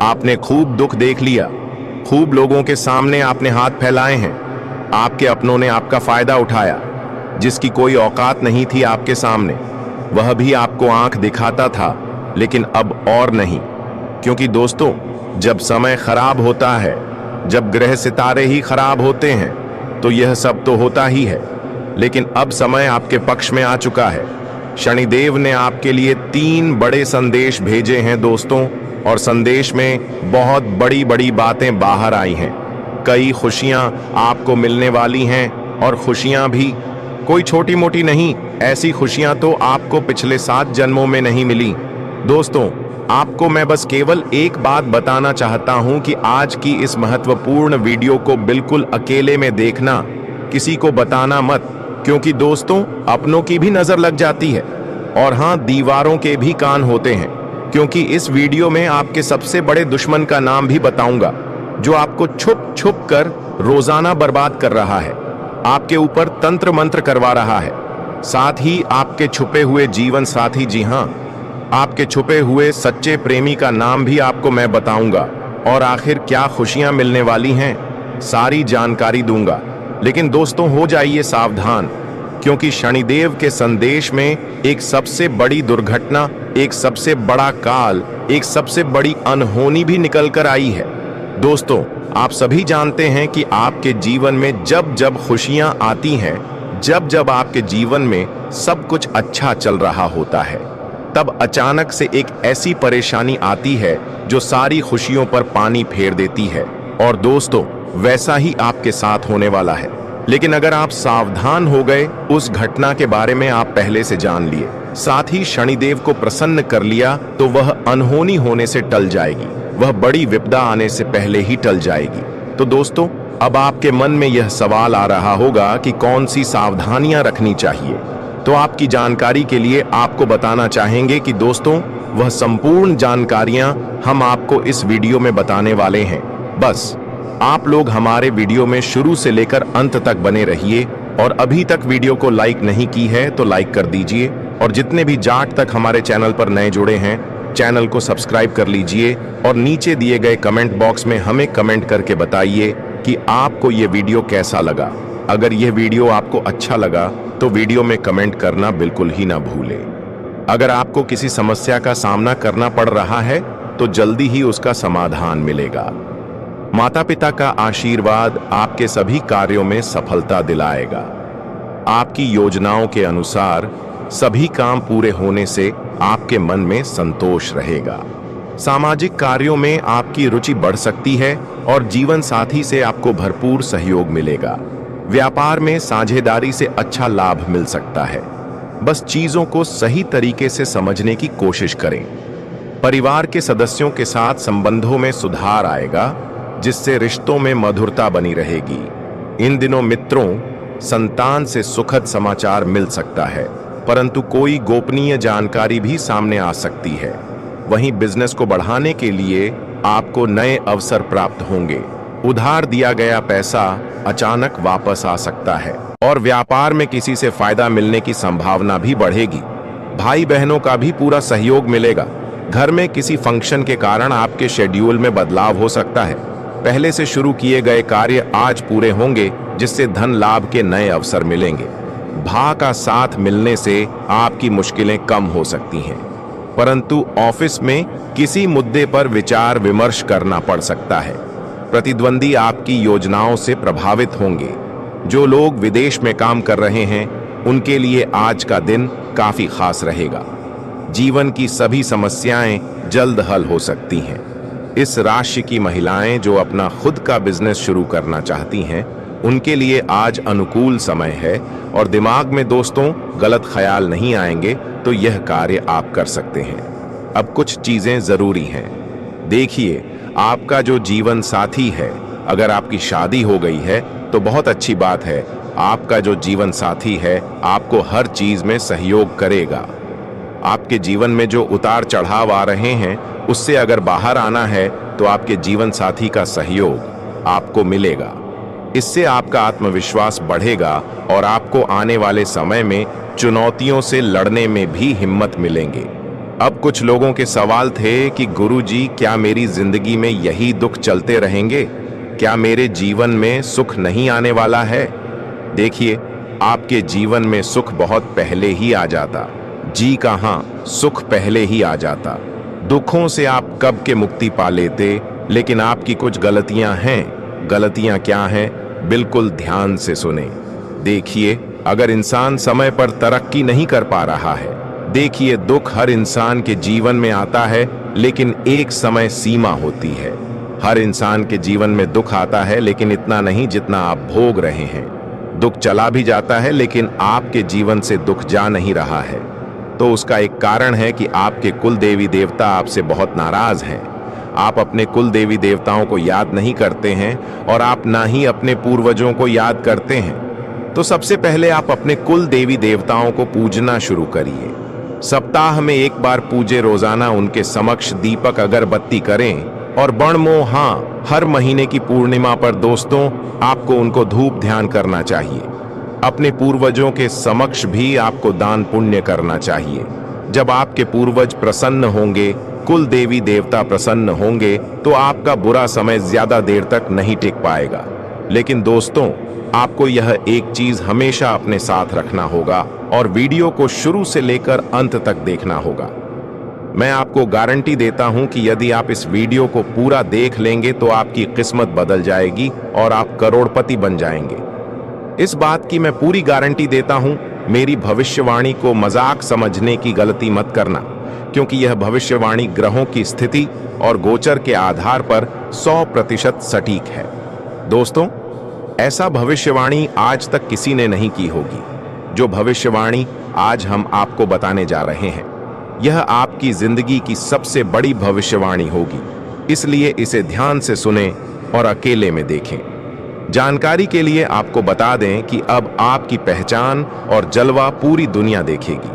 B: आपने खूब दुख देख लिया, खूब लोगों के सामने आपने हाथ फैलाए हैं। आपके अपनों ने आपका फायदा उठाया, जिसकी कोई औकात नहीं थी आपके सामने। वह भी आपको आंख दिखाता था, लेकिन अब और नहीं। क्योंकि दोस्तों, जब समय खराब होता है, जब ग्रह सितारे ही खराब होते हैं, तो यह सब तो होता ही है। लेकिन अब समय आपके पक्ष में आ चुका है। शनिदेव ने आपके लिए 3 बड़े संदेश भेजे हैं दोस्तों, और संदेश में बहुत बड़ी बड़ी बातें बाहर आई हैं। कई खुशियां आपको मिलने वाली हैं, और खुशियां भी कोई छोटी मोटी नहीं। ऐसी खुशियां तो आपको पिछले 7 जन्मों में नहीं मिली। दोस्तों, आपको मैं बस केवल एक बात बताना चाहता हूं कि आज की इस महत्वपूर्ण वीडियो को बिल्कुल अकेले में देखना, किसी को बताना मत, क्योंकि दोस्तों, अपनों की भी नजर लग जाती है, और हां, दीवारों के भी कान होते हैं। क्योंकि इस वीडियो में आपके सबसे बड़े दुश्मन का नाम भी बताऊंगा, जो आपको छुप छुप कर रोजाना बर्बाद कर रहा है, आपके ऊपर तंत्र मंत्र करवा रहा है। साथ ही आपके छुपे हुए जीवन साथी, जी हां, आपके छुपे हुए सच्चे प्रेमी का नाम भी आपको मैं बताऊंगा, और आखिर क्या खुशियां मिलने वाली हैं, सारी जानकारी दूंगा। लेकिन दोस्तों, हो जाइए सावधान, क्योंकि शनिदेव के संदेश में एक सबसे बड़ी दुर्घटना, एक सबसे बड़ा काल, एक सबसे बड़ी अनहोनी भी निकल कर आई है। दोस्तों, आप सभी जानते हैं कि आपके जीवन में जब जब खुशियां आती हैं, जब जब आपके जीवन में सब कुछ अच्छा चल रहा होता है, तब अचानक से एक ऐसी परेशानी आती है जो सारी खुशियों पर पानी फेर देती है। और दोस्तों, वैसा ही आपके साथ होने वाला है। लेकिन अगर आप सावधान हो गए, उस घटना के बारे में आप पहले से जान लिए, साथ ही शनिदेव को प्रसन्न कर लिया, तो वह अनहोनी होने से टल जाएगी, वह बड़ी विपदा आने से पहले ही टल जाएगी। तो दोस्तों, अब आपके मन में यह सवाल आ रहा होगा कि कौन सी सावधानियां रखनी चाहिए। तो आपकी जानकारी के लिए आपको बताना चाहेंगे कि दोस्तों, वह संपूर्ण जानकारियां हम आपको इस वीडियो में बताने वाले हैं। बस आप लोग हमारे वीडियो में शुरू से लेकर अंत तक बने रहिए, और अभी तक वीडियो को लाइक नहीं की है तो लाइक कर दीजिए, और जितने भी जाट तक हमारे चैनल पर नए जुड़े हैं, चैनल को सब्सक्राइब कर लीजिए, और नीचे दिए गए कमेंट बॉक्स में हमें कमेंट करके बताइए कि आपको ये वीडियो कैसा लगा। अगर यह वीडियो आपको अच्छा लगा तो वीडियो में कमेंट करना बिल्कुल ही ना भूलें। अगर आपको किसी समस्या का सामना करना पड़ रहा है तो जल्दी ही उसका समाधान मिलेगा। माता पिता का आशीर्वाद आपके सभी कार्यों में सफलता दिलाएगा। आपकी योजनाओं के अनुसार सभी काम पूरे होने से आपके मन में संतोष रहेगा। सामाजिक कार्यों में आपकी रुचि बढ़ सकती है और जीवन साथी से आपको भरपूर सहयोग मिलेगा। व्यापार में साझेदारी से अच्छा लाभ मिल सकता है। बस चीजों को सही तरीके से समझने की कोशिश करें। परिवार के सदस्यों के साथ संबंधों में सुधार आएगा, जिससे रिश्तों में मधुरता बनी रहेगी। इन दिनों मित्रों, संतान से सुखद समाचार मिल सकता है, परंतु कोई गोपनीय जानकारी भी सामने आ सकती है। वहीं बिजनेस को बढ़ाने के लिए आपको नए अवसर प्राप्त होंगे। उधार दिया गया पैसा अचानक वापस आ सकता है और व्यापार में किसी से फायदा मिलने की संभावना भी बढ़ेगी। भाई बहनों का भी पूरा सहयोग मिलेगा। घर में किसी फंक्शन के कारण आपके शेड्यूल में बदलाव हो सकता है। पहले से शुरू किए गए कार्य आज पूरे होंगे, जिससे धन लाभ के नए अवसर मिलेंगे। भा का साथ मिलने से आपकी मुश्किलें कम हो सकती हैं, परंतु ऑफिस में किसी मुद्दे पर विचार विमर्श करना पड़ सकता है। प्रतिद्वंदी आपकी योजनाओं से प्रभावित होंगे। जो लोग विदेश में काम कर रहे हैं, उनके लिए आज का दिन काफी खास रहेगा। जीवन की सभी समस्याएं जल्द हल हो सकती हैं। इस राशि की महिलाएं जो अपना खुद का बिजनेस शुरू करना चाहती हैं, उनके लिए आज अनुकूल समय है और दिमाग में दोस्तों गलत ख्याल नहीं आएंगे, तो यह कार्य आप कर सकते हैं। अब कुछ चीजें जरूरी हैं। देखिए, आपका जो जीवन साथी है, अगर आपकी शादी हो गई है तो बहुत अच्छी बात है। आपका जो जीवन साथी है आपको हर चीज में सहयोग करेगा। आपके जीवन में जो उतार चढ़ाव आ रहे हैं, उससे अगर बाहर आना है तो आपके जीवन साथी का सहयोग आपको मिलेगा। इससे आपका आत्मविश्वास बढ़ेगा और आपको आने वाले समय में चुनौतियों से लड़ने में भी हिम्मत मिलेंगे। अब कुछ लोगों के सवाल थे कि गुरुजी, क्या मेरी जिंदगी में यही दुख चलते रहेंगे? क्या मेरे जीवन में सुख नहीं आने वाला है? देखिए, आपके जीवन में सुख बहुत पहले ही आ जाता। जी कहाँ, सुख पहले ही आ जाता। दुखों से आप कब के मुक्ति पा लेते, लेकिन आपकी कुछ गलतियां हैं। गलतियां क्या हैं? बिल्कुल ध्यान से सुने। देखिए, अगर इंसान समय पर तरक्की नहीं कर पा रहा है, देखिए, दुख हर इंसान के जीवन में आता है, लेकिन एक समय सीमा होती है। हर इंसान के जीवन में दुख आता है, लेकिन इतना नहीं जितना आप भोग रहे हैं। दुख चला भी जाता है, लेकिन आपके जीवन से दुख जा नहीं रहा है। तो उसका एक कारण है कि आपके कुल देवी देवता आपसे बहुत नाराज हैं। आप अपने कुल देवी देवताओं को याद नहीं करते हैं और आप ना ही अपने पूर्वजों को याद करते हैं। तो सबसे पहले आप अपने कुल देवी देवताओं को पूजना शुरू करिए। सप्ताह में एक बार पूजे, रोजाना उनके समक्ष दीपक अगरबत्ती करें। और बणमो, हाँ, हर महीने की पूर्णिमा पर दोस्तों आपको उनको धूप ध्यान करना चाहिए। अपने पूर्वजों के समक्ष भी आपको दान पुण्य करना चाहिए। जब आपके पूर्वज प्रसन्न होंगे, कुल देवी देवता प्रसन्न होंगे, तो आपका बुरा समय ज्यादा देर तक नहीं टिक पाएगा। लेकिन दोस्तों, आपको यह एक चीज हमेशा अपने साथ रखना होगा और वीडियो को शुरू से लेकर अंत तक देखना होगा। मैं आपको गारंटी देता हूं कि यदि आप इस वीडियो को पूरा देख लेंगे तो आपकी किस्मत बदल जाएगी और आप करोड़पति बन जाएंगे। इस बात की मैं पूरी गारंटी देता हूं। मेरी भविष्यवाणी को मजाक समझने की गलती मत करना, क्योंकि यह भविष्यवाणी ग्रहों की स्थिति और गोचर के आधार पर 100% सटीक है। दोस्तों, ऐसा भविष्यवाणी आज तक किसी ने नहीं की होगी। जो भविष्यवाणी आज हम आपको बताने जा रहे हैं, यह आपकी जिंदगी की सबसे बड़ी भविष्यवाणी होगी। इसलिए इसे ध्यान से सुनें और अकेले में देखें। जानकारी के लिए आपको बता दें कि अब आपकी पहचान और जलवा पूरी दुनिया देखेगी।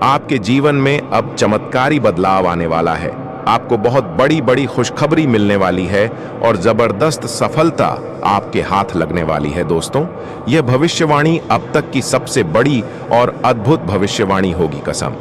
B: आपके जीवन में अब चमत्कारी बदलाव आने वाला है। आपको बहुत बड़ी बड़ी खुशखबरी मिलने वाली है और जबरदस्त सफलता आपके हाथ लगने वाली है। दोस्तों, यह भविष्यवाणी अब तक की सबसे बड़ी और अद्भुत भविष्यवाणी होगी, कसम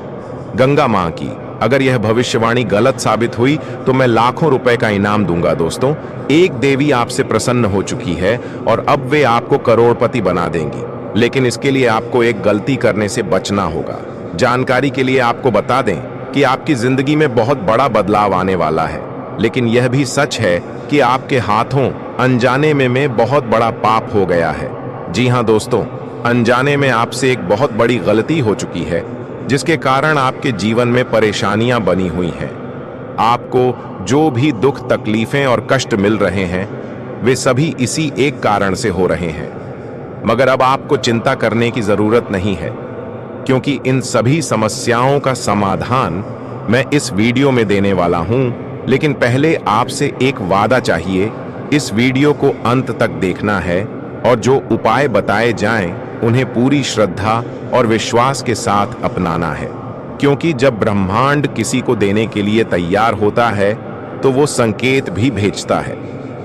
B: गंगा मां की। अगर यह भविष्यवाणी गलत साबित हुई तो मैं लाखों रुपए का इनाम दूंगा। दोस्तों, एक देवी आपसे प्रसन्न हो चुकी है और अब वे आपको करोड़पति बना देंगी, लेकिन इसके लिए आपको एक गलती करने से बचना होगा। जानकारी के लिए आपको बता दें कि आपकी जिंदगी में बहुत बड़ा बदलाव आने वाला है, लेकिन यह भी सच है कि आपके हाथों अनजाने में बहुत बड़ा पाप हो गया है। जी हाँ दोस्तों, अनजाने में आपसे एक बहुत बड़ी गलती हो चुकी है, जिसके कारण आपके जीवन में परेशानियां बनी हुई हैं। आपको जो भी दुख, तकलीफें और कष्ट मिल रहे हैं, वे सभी इसी एक कारण से हो रहे हैं। मगर अब आपको चिंता करने की जरूरत नहीं है, क्योंकि इन सभी समस्याओं का समाधान मैं इस वीडियो में देने वाला हूं। लेकिन पहले आपसे एक वादा चाहिए। इस वीडियो को अंत तक देखना है और जो उपाय बताए जाएं, उन्हें पूरी श्रद्धा और विश्वास के साथ अपनाना है, क्योंकि जब ब्रह्मांड किसी को देने के लिए तैयार होता है तो वो संकेत भी भेजता है,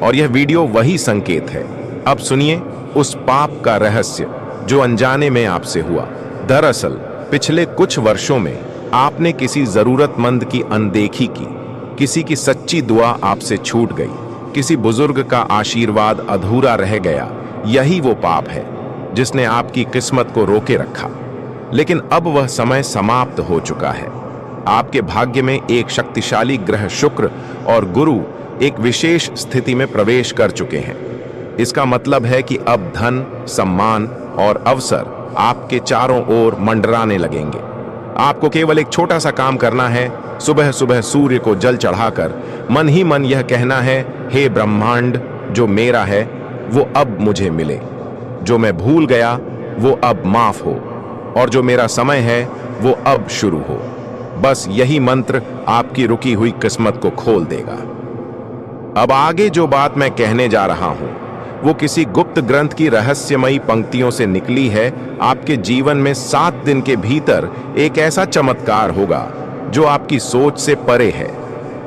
B: और यह वीडियो वही संकेत है। अब सुनिए उस पाप का रहस्य जो अनजाने में आपसे हुआ। दरअसल पिछले कुछ वर्षों में आपने किसी जरूरतमंद की अनदेखी की, किसी की सच्ची दुआ आपसे छूट गई, किसी बुजुर्ग का आशीर्वाद अधूरा रह गया, यही वो पाप है जिसने आपकी किस्मत को रोके रखा। लेकिन अब वह समय समाप्त हो चुका है। आपके भाग्य में एक शक्तिशाली ग्रह शुक्र और गुरु एक विशेष स्थिति में प्रवेश कर चुके हैं। इसका मतलब है कि अब धन, सम्मान और अवसर आपके चारों ओर मंडराने लगेंगे। आपको केवल एक छोटा सा काम करना है। सुबह सुबह सूर्य को जल चढ़ाकर मन ही मन यह कहना है, हे ब्रह्मांड, जो मेरा है वो अब मुझे मिले, जो मैं भूल गया वो अब माफ हो, और जो मेरा समय है वो अब शुरू हो। बस यही मंत्र आपकी रुकी हुई किस्मत को खोल देगा। अब आगे जो बात मैं कहने जा रहा हूं वो किसी गुप्त ग्रंथ की रहस्यमयी पंक्तियों से निकली है। आपके जीवन में 7 दिन के भीतर एक ऐसा चमत्कार होगा जो आपकी सोच से परे है।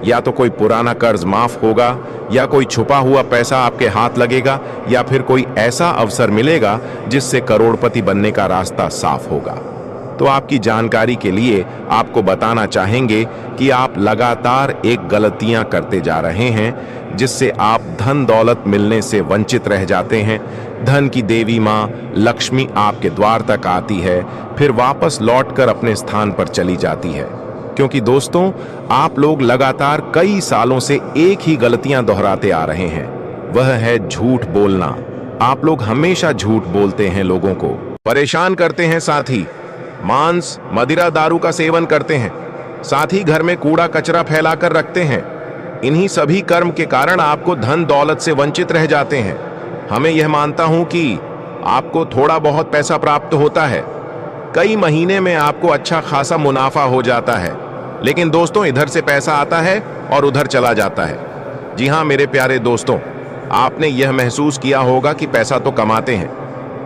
B: या तो कोई पुराना कर्ज माफ होगा, या कोई छुपा हुआ पैसा आपके हाथ लगेगा, या फिर कोई ऐसा अवसर मिलेगा जिससे करोड़पति बनने का रास्ता साफ होगा। तो आपकी जानकारी के लिए आपको बताना चाहेंगे कि आप लगातार एक गलतियां करते जा रहे हैं जिससे आप धन दौलत मिलने से वंचित रह जाते हैं। धन की देवी मां लक्ष्मी आपके द्वार तक आती है, फिर वापस लौटकर अपने स्थान पर चली जाती है। क्योंकि दोस्तों, आप लोग लगातार कई सालों से एक ही गलतियां दोहराते आ रहे हैं, वह है झूठ बोलना। आप लोग हमेशा झूठ बोलते हैं, लोगों को परेशान करते हैं, साथ ही मांस, मदिरा, दारू का सेवन करते हैं, साथ ही घर में कूड़ा कचरा फैलाकर रखते हैं। इन्हीं सभी कर्म के कारण आपको धन दौलत से वंचित रह जाते हैं। हमें यह मानता हूं कि आपको थोड़ा बहुत पैसा प्राप्त होता है, कई महीने में आपको अच्छा खासा मुनाफा हो जाता है, लेकिन दोस्तों इधर से पैसा आता है और उधर चला जाता है। जी हां मेरे प्यारे दोस्तों, आपने यह महसूस किया होगा कि पैसा तो कमाते हैं,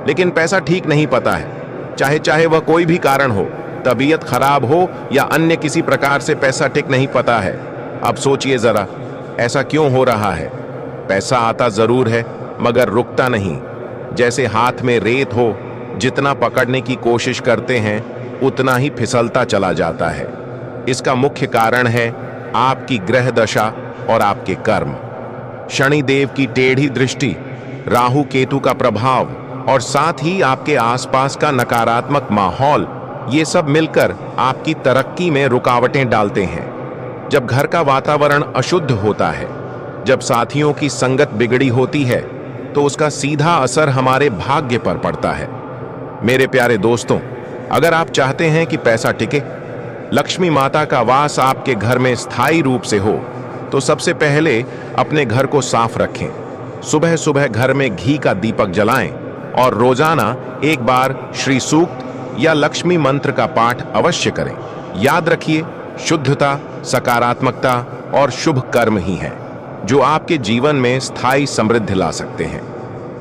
B: लेकिन पैसा ठीक नहीं पता है। चाहे वह कोई भी कारण हो, तबीयत खराब हो या अन्य किसी प्रकार से पैसा टिक नहीं पता है। अब सोचिए जरा, ऐसा क्यों हो रहा है? पैसा आता जरूर है मगर रुकता नहीं। जैसे हाथ में रेत हो, जितना पकड़ने की कोशिश करते हैं उतना ही फिसलता चला जाता है। इसका मुख्य कारण है आपकी ग्रह दशा और आपके कर्म। शनिदेव की टेढ़ी दृष्टि, राहु केतु का प्रभाव और साथ ही आपके आसपास का नकारात्मक माहौल, ये सब मिलकर आपकी तरक्की में रुकावटें डालते हैं। जब घर का वातावरण अशुद्ध होता है, जब साथियों की संगत बिगड़ी होती है, तो उसका सीधा असर हमारे भाग्य पर पड़ता है। मेरे प्यारे दोस्तों, अगर आप चाहते हैं कि पैसा टिके, लक्ष्मी माता का वास आपके घर में स्थायी रूप से हो, तो सबसे पहले अपने घर को साफ रखें। सुबह सुबह घर में घी का दीपक जलाएं और रोजाना एक बार श्री सूक्त या लक्ष्मी मंत्र का पाठ अवश्य करें। याद रखिए, शुद्धता, सकारात्मकता और शुभ कर्म ही हैं जो आपके जीवन में स्थायी समृद्धि ला सकते हैं।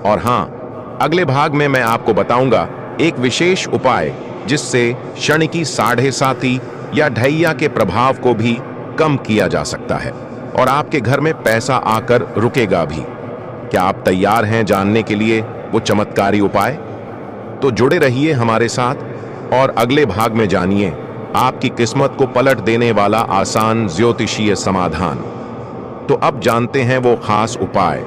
B: और हाँ, अगले भाग में मैं आपको बताऊंगा एक विशेष उपाय जिससे शनि की 7.5 या ढैया के प्रभाव को भी कम किया जा सकता है और आपके घर में पैसा आकर रुकेगा भी। क्या आप तैयार हैं जानने के लिए वो चमत्कारी उपाय? तो जुड़े रहिए हमारे साथ और अगले भाग में जानिए आपकी किस्मत को पलट देने वाला आसान ज्योतिषीय समाधान। तो अब जानते हैं वो खास उपाय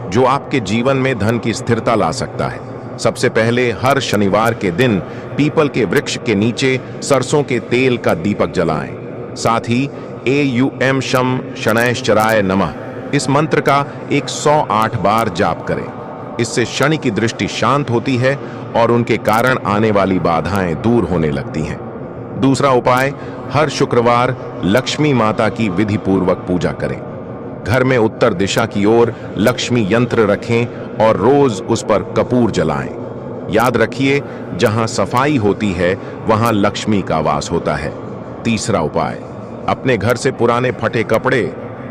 B: जो आपके जीवन में धन की स्थिरता ला सकता है। सबसे पहले, हर शनिवार के दिन पीपल के वृक्ष के नीचे सरसों के तेल का दीपक जलाएं। साथ ही एयूएम शम शनैश्चराय नमः इस मंत्र का 108 बार जाप करें। इससे शनि की दृष्टि शांत होती है और उनके कारण आने वाली बाधाएं दूर होने लगती हैं। दूसरा उपाय, हर शुक्रवार लक्ष्मी माता की विधि पूर्वक पूजा करें। घर में उत्तर दिशा की ओर लक्ष्मी यंत्र रखें और रोज उस पर कपूर जलाएं। याद रखिए, जहां सफाई होती है वहां लक्ष्मी का वास होता है। तीसरा उपाय, अपने घर से पुराने फटे कपड़े,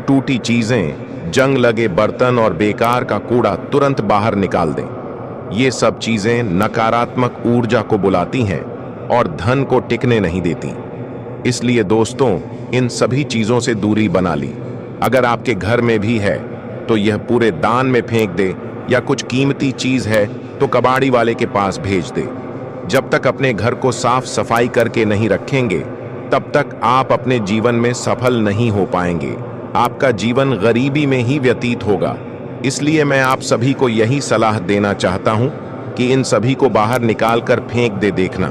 B: टूटी चीजें, जंग लगे बर्तन और बेकार का कूड़ा तुरंत बाहर निकाल दें। ये सब चीजें नकारात्मक ऊर्जा को बुलाती हैं और धन को टिकने नहीं देती। इसलिए दोस्तों, इन सभी चीजों से दूरी बना ली। अगर आपके घर में भी है तो यह पूरे दान में फेंक दे, या कुछ कीमती चीज है तो कबाड़ी वाले के पास भेज दे। जब तक अपने घर को साफ सफाई करके नहीं रखेंगे, तब तक आप अपने जीवन में सफल नहीं हो पाएंगे। आपका जीवन गरीबी में ही व्यतीत होगा। इसलिए मैं आप सभी को यही सलाह देना चाहता हूं कि इन सभी को बाहर निकाल कर फेंक दे देखना।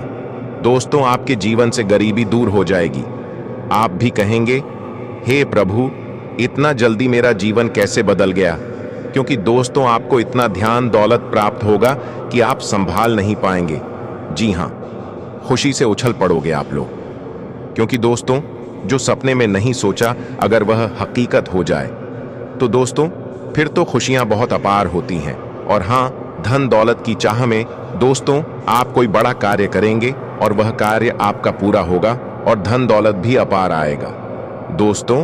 B: दोस्तों, आपके जीवन से गरीबी दूर हो जाएगी। आप भी कहेंगे, हे प्रभु, इतना जल्दी मेरा जीवन कैसे बदल गया? क्योंकि दोस्तों, आपको इतना ध्यान दौलत प्राप्त होगा कि आप संभाल नहीं पाएंगे। जी हां, खुशी से उछल पड़ोगे आप लोग। क्योंकि दोस्तों, जो सपने में नहीं सोचा, अगर वह हकीकत हो जाए तो दोस्तों फिर तो खुशियां बहुत अपार होती हैं। और हां, धन दौलत की चाह में दोस्तों आप कोई बड़ा कार्य करेंगे और वह कार्य आपका पूरा होगा और धन दौलत भी अपार आएगा। दोस्तों,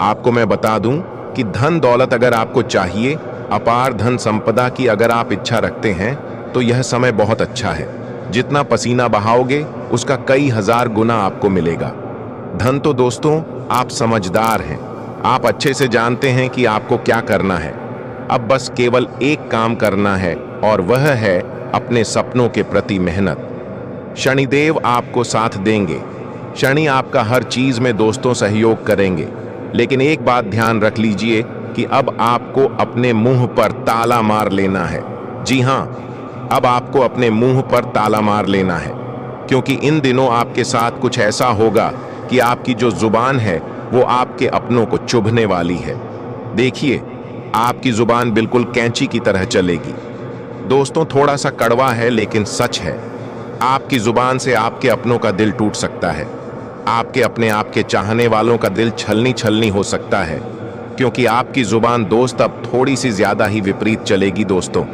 B: आपको मैं बता दूं कि धन दौलत अगर आपको चाहिए, अपार धन संपदा की अगर आप इच्छा रखते हैं, तो यह समय बहुत अच्छा है। जितना पसीना बहाओगे उसका कई हजार गुना आपको मिलेगा। धन तो दोस्तों आप समझदार हैं, आप अच्छे से जानते हैं कि आपको क्या करना है। अब बस केवल एक काम करना है और वह है अपने सपनों के प्रति मेहनत। शनिदेव आपको साथ देंगे। शनि आपका हर चीज में दोस्तों सहयोग करेंगे। लेकिन एक बात ध्यान रख लीजिए कि अब आपको अपने मुंह पर ताला मार लेना है। जी हां, अब आपको अपने मुंह पर ताला मार लेना है, क्योंकि इन दिनों आपके साथ कुछ ऐसा होगा कि आपकी जो जुबान है वो आपके अपनों को चुभने वाली है। देखिए, आपकी जुबान बिल्कुल कैंची की तरह चलेगी। दोस्तों, थोड़ा सा कड़वा है लेकिन सच है। आपकी जुबान से आपके अपनों का दिल टूट सकता है। आपके अपने आपके चाहने वालों का दिल छलनी छलनी हो सकता है, क्योंकि आपकी जुबान दोस्त अब थोड़ी सी ज्यादा ही विपरीत चलेगी। दोस्तों,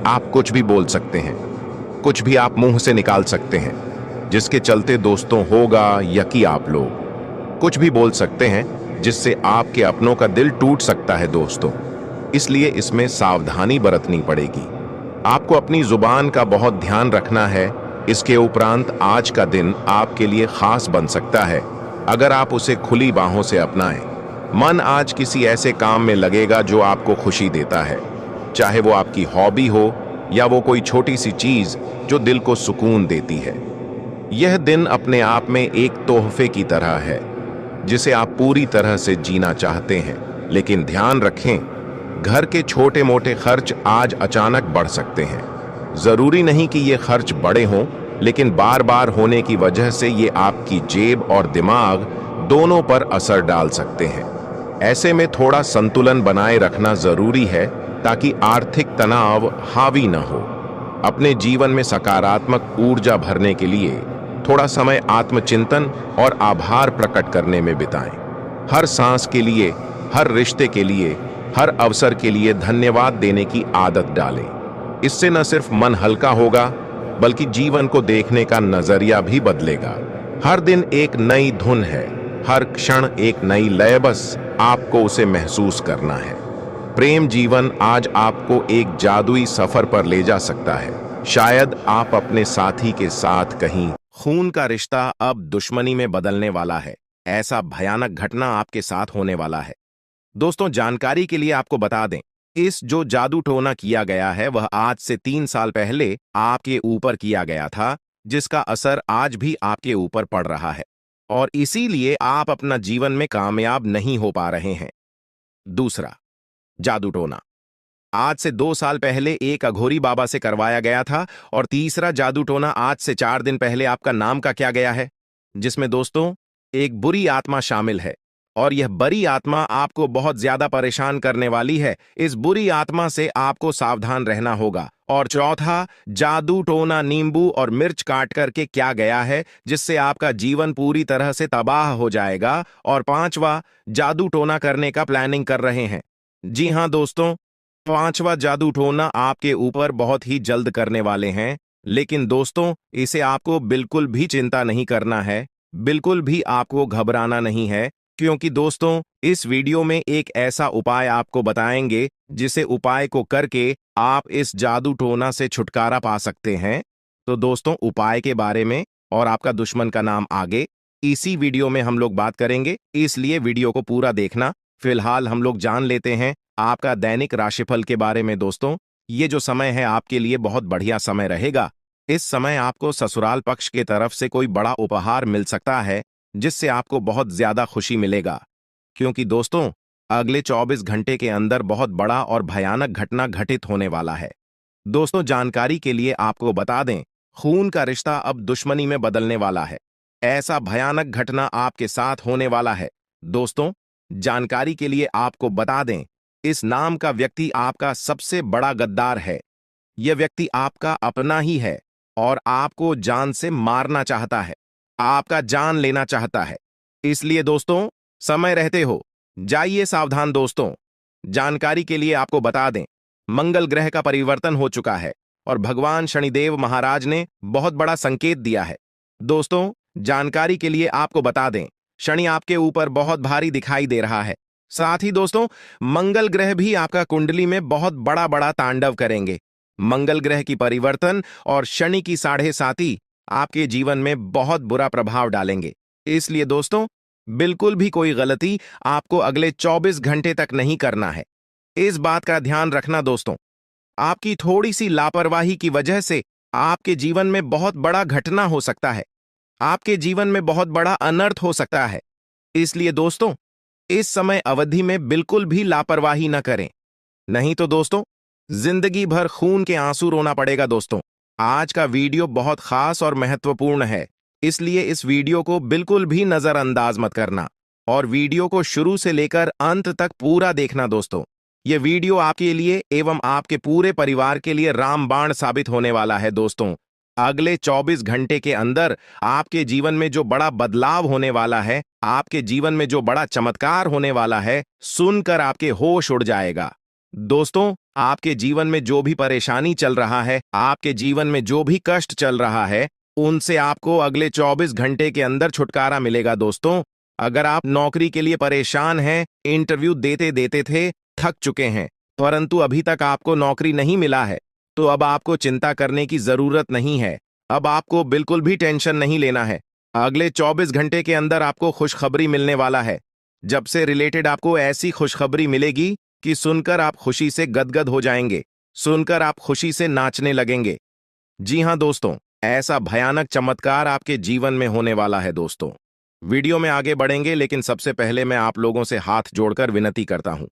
B: आप कुछ भी बोल सकते हैं, कुछ भी आप मुंह से निकाल सकते हैं, जिसके चलते दोस्तों होगा यकी आप लोग कुछ भी बोल सकते हैं जिससे आपके अपनों का दिल टूट सकता है। दोस्तों, इसलिए इसमें सावधानी बरतनी पड़ेगी। आपको अपनी जुबान का बहुत ध्यान रखना है। इसके उपरांत आज का दिन आपके लिए खास बन सकता है अगर आप उसे खुली बाहों से अपनाएं। मन आज किसी ऐसे काम में लगेगा जो आपको खुशी देता है, चाहे वो आपकी हॉबी हो या वो कोई छोटी सी चीज जो दिल को सुकून देती है। यह दिन अपने आप में एक तोहफे की तरह है जिसे आप पूरी तरह से जीना चाहते हैं। लेकिन ध्यान रखें, घर के छोटे मोटे खर्च आज अचानक बढ़ सकते हैं। जरूरी नहीं कि ये खर्च बड़े हों, लेकिन बार बार होने की वजह से ये आपकी जेब और दिमाग दोनों पर असर डाल सकते हैं। ऐसे में थोड़ा संतुलन बनाए रखना जरूरी है ताकि आर्थिक तनाव हावी न हो। अपने जीवन में सकारात्मक ऊर्जा भरने के लिए थोड़ा समय आत्मचिंतन और आभार प्रकट करने में बिताएं। हर सांस के लिए, हर रिश्ते के लिए, हर अवसर के लिए धन्यवाद देने की आदत डालें। इससे न सिर्फ मन हल्का होगा, बल्कि जीवन को देखने का नजरिया भी बदलेगा। हर दिन एक नई धुन है, हर क्षण एक नई लय, बस आपको उसे महसूस करना है। प्रेम जीवन आज आपको एक जादुई सफर पर ले जा सकता है। शायद आप अपने साथी के साथ कहीं खून का रिश्ता अब दुश्मनी में बदलने वाला है। ऐसा भयानक घटना आपके साथ होने वाला है। दोस्तों, जानकारी के लिए आपको बता दें, इस जो जादू टोना किया गया है वह आज से 3 साल पहले आपके ऊपर किया गया था, जिसका असर आज भी आपके ऊपर पड़ रहा है और इसीलिए आप अपना जीवन में कामयाब नहीं हो पा रहे हैं। दूसरा जादू टोना आज से 2 साल पहले एक अघोरी बाबा से करवाया गया था और तीसरा जादू टोना आज से 4 दिन पहले आपका नाम का किया गया है, जिसमें दोस्तों एक बुरी आत्मा शामिल है और यह बुरी आत्मा आपको बहुत ज्यादा परेशान करने वाली है। इस बुरी आत्मा से आपको सावधान रहना होगा। और चौथा जादू टोना नींबू और मिर्च काट करके क्या गया है, जिससे आपका जीवन पूरी तरह से तबाह हो जाएगा। और 5वां जादू टोना करने का प्लानिंग कर रहे हैं। जी हां दोस्तों, 5वां जादू टोना आपके ऊपर बहुत ही जल्द करने वाले हैं। लेकिन दोस्तों, इसे आपको बिल्कुल भी चिंता नहीं करना है, बिल्कुल भी आपको घबराना नहीं है, क्योंकि दोस्तों इस वीडियो में एक ऐसा उपाय आपको बताएंगे जिसे उपाय को करके आप इस जादू टोना से छुटकारा पा सकते हैं। तो दोस्तों, उपाय के बारे में और आपका दुश्मन का नाम आगे इसी वीडियो में हम लोग बात करेंगे, इसलिए वीडियो को पूरा देखना। फिलहाल हम लोग जान लेते हैं आपका दैनिक राशिफल के बारे में। दोस्तों, ये जो समय है आपके लिए बहुत बढ़िया समय रहेगा। इस समय आपको ससुराल पक्ष की तरफ से कोई बड़ा उपहार मिल सकता है, जिससे आपको बहुत ज्यादा खुशी मिलेगा, क्योंकि दोस्तों अगले 24 घंटे के अंदर बहुत बड़ा और भयानक घटना घटित होने वाला है। दोस्तों जानकारी के लिए आपको बता दें, खून का रिश्ता अब दुश्मनी में बदलने वाला है। ऐसा भयानक घटना आपके साथ होने वाला है। दोस्तों जानकारी के लिए आपको बता दें, इस नाम का व्यक्ति आपका सबसे बड़ा गद्दार है। यह व्यक्ति आपका अपना ही है और आपको जान से मारना चाहता है, आपका जान लेना चाहता है। इसलिए दोस्तों समय रहते हो जाइए सावधान। दोस्तों जानकारी के लिए आपको बता दें, मंगल ग्रह का परिवर्तन हो चुका है और भगवान शनिदेव महाराज ने बहुत बड़ा संकेत दिया है। दोस्तों जानकारी के लिए आपको बता दें, शनि आपके ऊपर बहुत भारी दिखाई दे रहा है। साथ ही दोस्तों मंगल ग्रह भी आपका कुंडली में बहुत बड़ा बड़ा तांडव करेंगे। मंगल ग्रह की परिवर्तन और शनि की साढ़े साती आपके जीवन में बहुत बुरा प्रभाव डालेंगे। इसलिए दोस्तों बिल्कुल भी कोई गलती आपको अगले 24 घंटे तक नहीं करना है। इस बात का ध्यान रखना दोस्तों, आपकी थोड़ी सी लापरवाही की वजह से आपके जीवन में बहुत बड़ा घटना हो सकता है, आपके जीवन में बहुत बड़ा अनर्थ हो सकता है। इसलिए दोस्तों इस समय अवधि में बिल्कुल भी लापरवाही न करें, नहीं तो दोस्तों जिंदगी भर खून के आंसू रोना पड़ेगा। दोस्तों आज का वीडियो बहुत खास और महत्वपूर्ण है, इसलिए इस वीडियो को बिल्कुल भी नजरअंदाज मत करना और वीडियो को शुरू से लेकर अंत तक पूरा देखना। दोस्तों यह वीडियो आपके लिए एवं आपके पूरे परिवार के लिए रामबाण साबित होने वाला है। दोस्तों अगले 24 घंटे के अंदर आपके जीवन में जो बड़ा बदलाव होने वाला है, आपके जीवन में जो बड़ा चमत्कार होने वाला है, सुनकर आपके होश उड़ जाएगा। दोस्तों आपके जीवन में जो भी परेशानी चल रहा है, आपके जीवन में जो भी कष्ट चल रहा है, उनसे आपको अगले 24 घंटे के अंदर छुटकारा मिलेगा। दोस्तों अगर आप नौकरी के लिए परेशान हैं, इंटरव्यू देते देते थे थक चुके हैं, परंतु अभी तक आपको नौकरी नहीं मिला है, तो अब आपको चिंता करने की जरूरत नहीं है। अब आपको बिल्कुल भी टेंशन नहीं लेना है। अगले 24 घंटे के अंदर आपको खुशखबरी मिलने वाला है। जब से रिलेटेड आपको ऐसी खुशखबरी मिलेगी कि सुनकर आप खुशी से गदगद हो जाएंगे, सुनकर आप खुशी से नाचने लगेंगे। जी हां दोस्तों, ऐसा भयानक चमत्कार आपके जीवन में होने वाला है। दोस्तों वीडियो में आगे बढ़ेंगे, लेकिन सबसे पहले मैं आप लोगों से हाथ जोड़कर विनती करता हूं,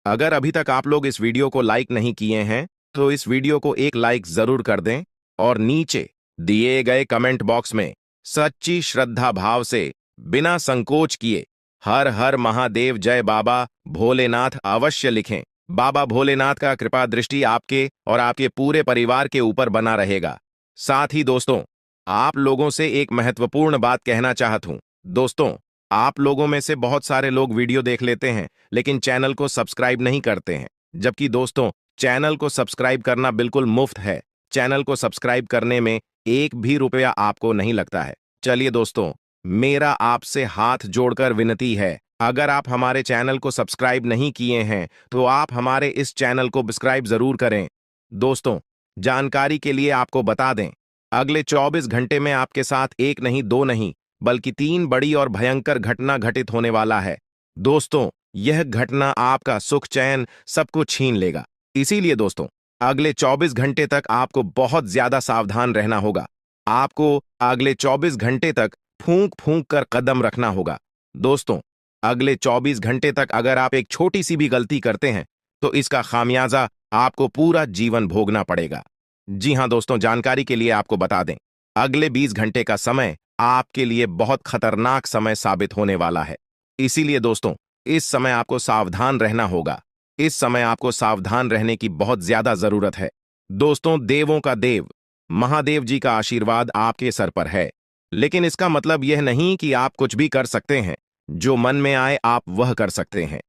B: अगर अभी तक आप लोग इस वीडियो को लाइक नहीं किए हैं तो इस वीडियो को एक लाइक जरूर कर दें और नीचे दिए गए कमेंट बॉक्स में सच्ची श्रद्धा भाव से बिना संकोच किए हर हर महादेव जय बाबा भोलेनाथ अवश्य लिखें। बाबा भोलेनाथ का कृपा दृष्टि आपके और आपके पूरे परिवार के ऊपर बना रहेगा। साथ ही दोस्तों आप लोगों से एक महत्वपूर्ण बात कहना चाहता हूं। दोस्तों आप लोगों में से बहुत सारे लोग वीडियो देख लेते हैं लेकिन चैनल को सब्सक्राइब नहीं करते हैं, जबकि दोस्तों चैनल को सब्सक्राइब करना बिल्कुल मुफ्त है। चैनल को सब्सक्राइब करने में एक भी रुपया आपको नहीं लगता है। चलिए दोस्तों मेरा आपसे हाथ जोड़कर विनती है, अगर आप हमारे चैनल को सब्सक्राइब नहीं किए हैं तो आप हमारे इस चैनल को सब्सक्राइब जरूर करें। दोस्तों जानकारी के लिए आपको बता दें, अगले 24 घंटे में आपके साथ एक नहीं दो नहीं बल्कि 3 बड़ी और भयंकर घटना घटित होने वाला है। दोस्तों यह घटना आपका सुख चैन सब कुछ छीन लेगा। इसीलिए दोस्तों अगले 24 घंटे तक आपको बहुत ज्यादा सावधान रहना होगा। आपको अगले 24 घंटे तक फूंक फूंक कर कदम रखना होगा। दोस्तों अगले 24 घंटे तक अगर आप एक छोटी सी भी गलती करते हैं तो इसका खामियाजा आपको पूरा जीवन भोगना पड़ेगा। जी हां दोस्तों, जानकारी के लिए आपको बता दें, अगले 20 घंटे का समय आपके लिए बहुत खतरनाक समय साबित होने वाला है। इसीलिए दोस्तों इस समय आपको सावधान रहना होगा। इस समय आपको सावधान रहने की बहुत ज्यादा जरूरत है। दोस्तों देवों का देव महादेव जी का आशीर्वाद आपके सर पर है, लेकिन इसका मतलब यह नहीं कि आप कुछ भी कर सकते हैं, जो मन में आए आप वह कर सकते हैं।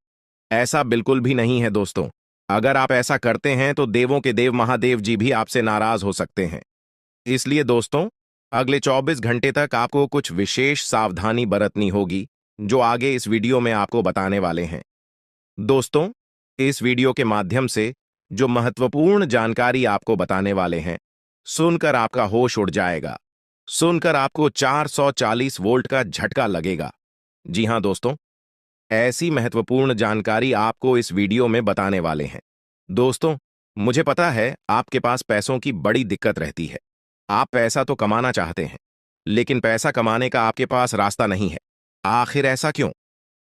B: ऐसा बिल्कुल भी नहीं है दोस्तों। अगर आप ऐसा करते हैं तो देवों के देव महादेव जी भी आपसे नाराज हो सकते हैं। इसलिए दोस्तों अगले 24 घंटे तक आपको कुछ विशेष सावधानी बरतनी होगी, जो आगे इस वीडियो में आपको बताने वाले हैं। दोस्तों इस वीडियो के माध्यम से जो महत्वपूर्ण जानकारी आपको बताने वाले हैं, सुनकर आपका होश उड़ जाएगा, सुनकर आपको 440 वोल्ट का झटका लगेगा। जी हां दोस्तों, ऐसी महत्वपूर्ण जानकारी आपको इस वीडियो में बताने वाले हैं। दोस्तों मुझे पता है आपके पास पैसों की बड़ी दिक्कत रहती है। आप पैसा तो कमाना चाहते हैं, लेकिन पैसा कमाने का आपके पास रास्ता नहीं है। आखिर ऐसा क्यों?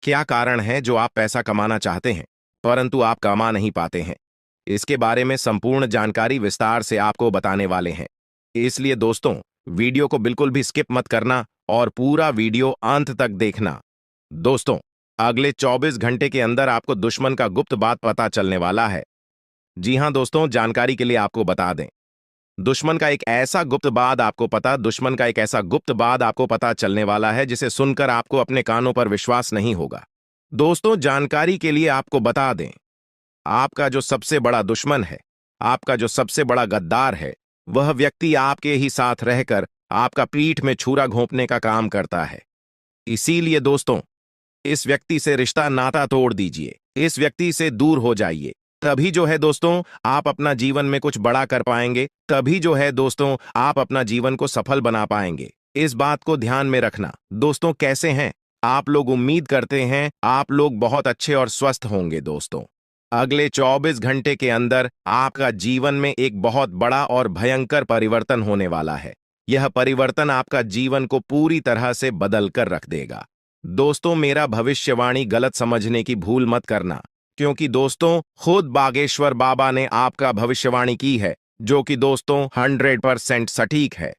B: क्या कारण है जो आप पैसा कमाना चाहते हैं परंतु आप कमा नहीं पाते हैं? इसके बारे में संपूर्ण जानकारी विस्तार से आपको बताने वाले हैं। इसलिए दोस्तों, वीडियो को बिल्कुल भी स्किप मत करना और पूरा वीडियो अंत तक देखना। दोस्तों, अगले 24 घंटे के अंदर आपको दुश्मन का गुप्त बात पता चलने वाला है। जी हां दोस्तों, जानकारी के लिए आपको बता दें, दुश्मन का एक ऐसा गुप्त बात आपको पता चलने वाला है जिसे सुनकर आपको अपने कानों पर विश्वास नहीं होगा। दोस्तों, जानकारी के लिए आपको बता दें, आपका जो सबसे बड़ा दुश्मन है, आपका जो सबसे बड़ा गद्दार है, वह व्यक्ति आपके ही साथ रहकर आपका पीठ में छुरा घोंपने का काम करता है। इसीलिए दोस्तों, इस व्यक्ति से रिश्ता नाता तोड़ दीजिए, इस व्यक्ति से दूर हो जाइए। तभी जो है दोस्तों, आप अपना जीवन में कुछ बड़ा कर पाएंगे। तभी जो है दोस्तों, आप अपना जीवन को सफल बना पाएंगे। इस बात को ध्यान में रखना। दोस्तों, कैसे हैं आप लोग? उम्मीद करते हैं आप लोग बहुत अच्छे और स्वस्थ होंगे। दोस्तों, अगले 24 घंटे के अंदर आपका जीवन में एक बहुत बड़ा और भयंकर परिवर्तन होने वाला है। यह परिवर्तन आपका जीवन को पूरी तरह से बदल कर रख देगा। दोस्तों, मेरा भविष्यवाणी गलत समझने की भूल मत करना, क्योंकि दोस्तों, खुद बागेश्वर बाबा ने आपका भविष्यवाणी की है, जो कि दोस्तों 100% सटीक है।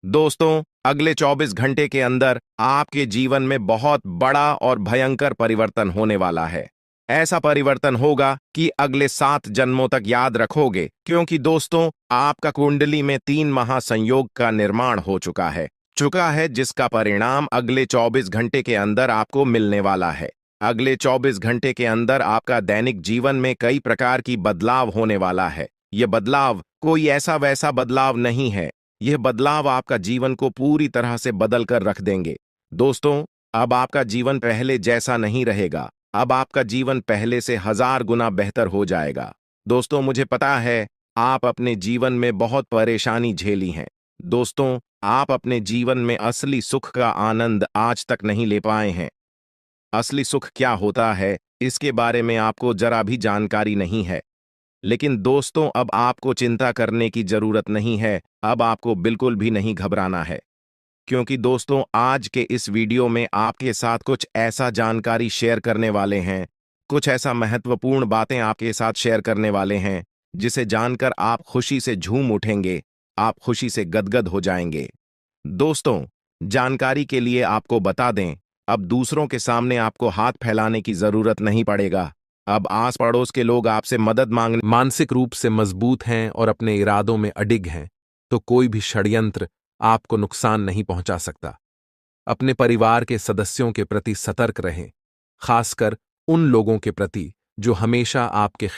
B: दोस्तों, अगले 24 घंटे के अंदर आपके जीवन में बहुत बड़ा और भयंकर परिवर्तन होने वाला है। ऐसा परिवर्तन होगा कि अगले 7 जन्मों तक याद रखोगे, क्योंकि दोस्तों, आपका कुंडली में 3 महासंयोग का निर्माण हो चुका है, जिसका परिणाम अगले 24 घंटे के अंदर आपको मिलने वाला है। अगले 24 घंटे के अंदर आपका दैनिक जीवन में कई प्रकार की बदलाव होने वाला है। यह बदलाव कोई ऐसा वैसा बदलाव नहीं है। यह बदलाव आपका जीवन को पूरी तरह से बदल कर रख देंगे। दोस्तों, अब आपका जीवन पहले जैसा नहीं रहेगा। अब आपका जीवन पहले से 1000 गुना बेहतर हो जाएगा। दोस्तों, मुझे पता है आप अपने जीवन में बहुत परेशानी झेली हैं। दोस्तों, आप अपने जीवन में असली सुख का आनंद आज तक नहीं ले पाए हैं। असली सुख क्या होता है, इसके बारे में आपको जरा भी जानकारी नहीं है। लेकिन दोस्तों, अब आपको चिंता करने की जरूरत नहीं है। अब आपको बिल्कुल भी नहीं घबराना है, क्योंकि दोस्तों, आज के इस वीडियो में आपके साथ कुछ ऐसा जानकारी शेयर करने वाले हैं, कुछ ऐसा महत्वपूर्ण बातें आपके साथ शेयर करने वाले हैं, जिसे जानकर आप खुशी से झूम उठेंगे, आप खुशी से गदगद हो जाएंगे। दोस्तों, जानकारी के लिए आपको बता दें, अब दूसरों के सामने आपको हाथ फैलाने की जरूरत नहीं पड़ेगा। अब आस पड़ोस के लोग आपसे मदद मांगने
C: मानसिक रूप से मजबूत हैं और अपने इरादों में अडिग हैं, तो कोई भी षड्यंत्र आपको नुकसान नहीं पहुंचा सकता। अपने परिवार के सदस्यों के प्रति सतर्क रहें, खासकर उन लोगों के प्रति जो हमेशा आपके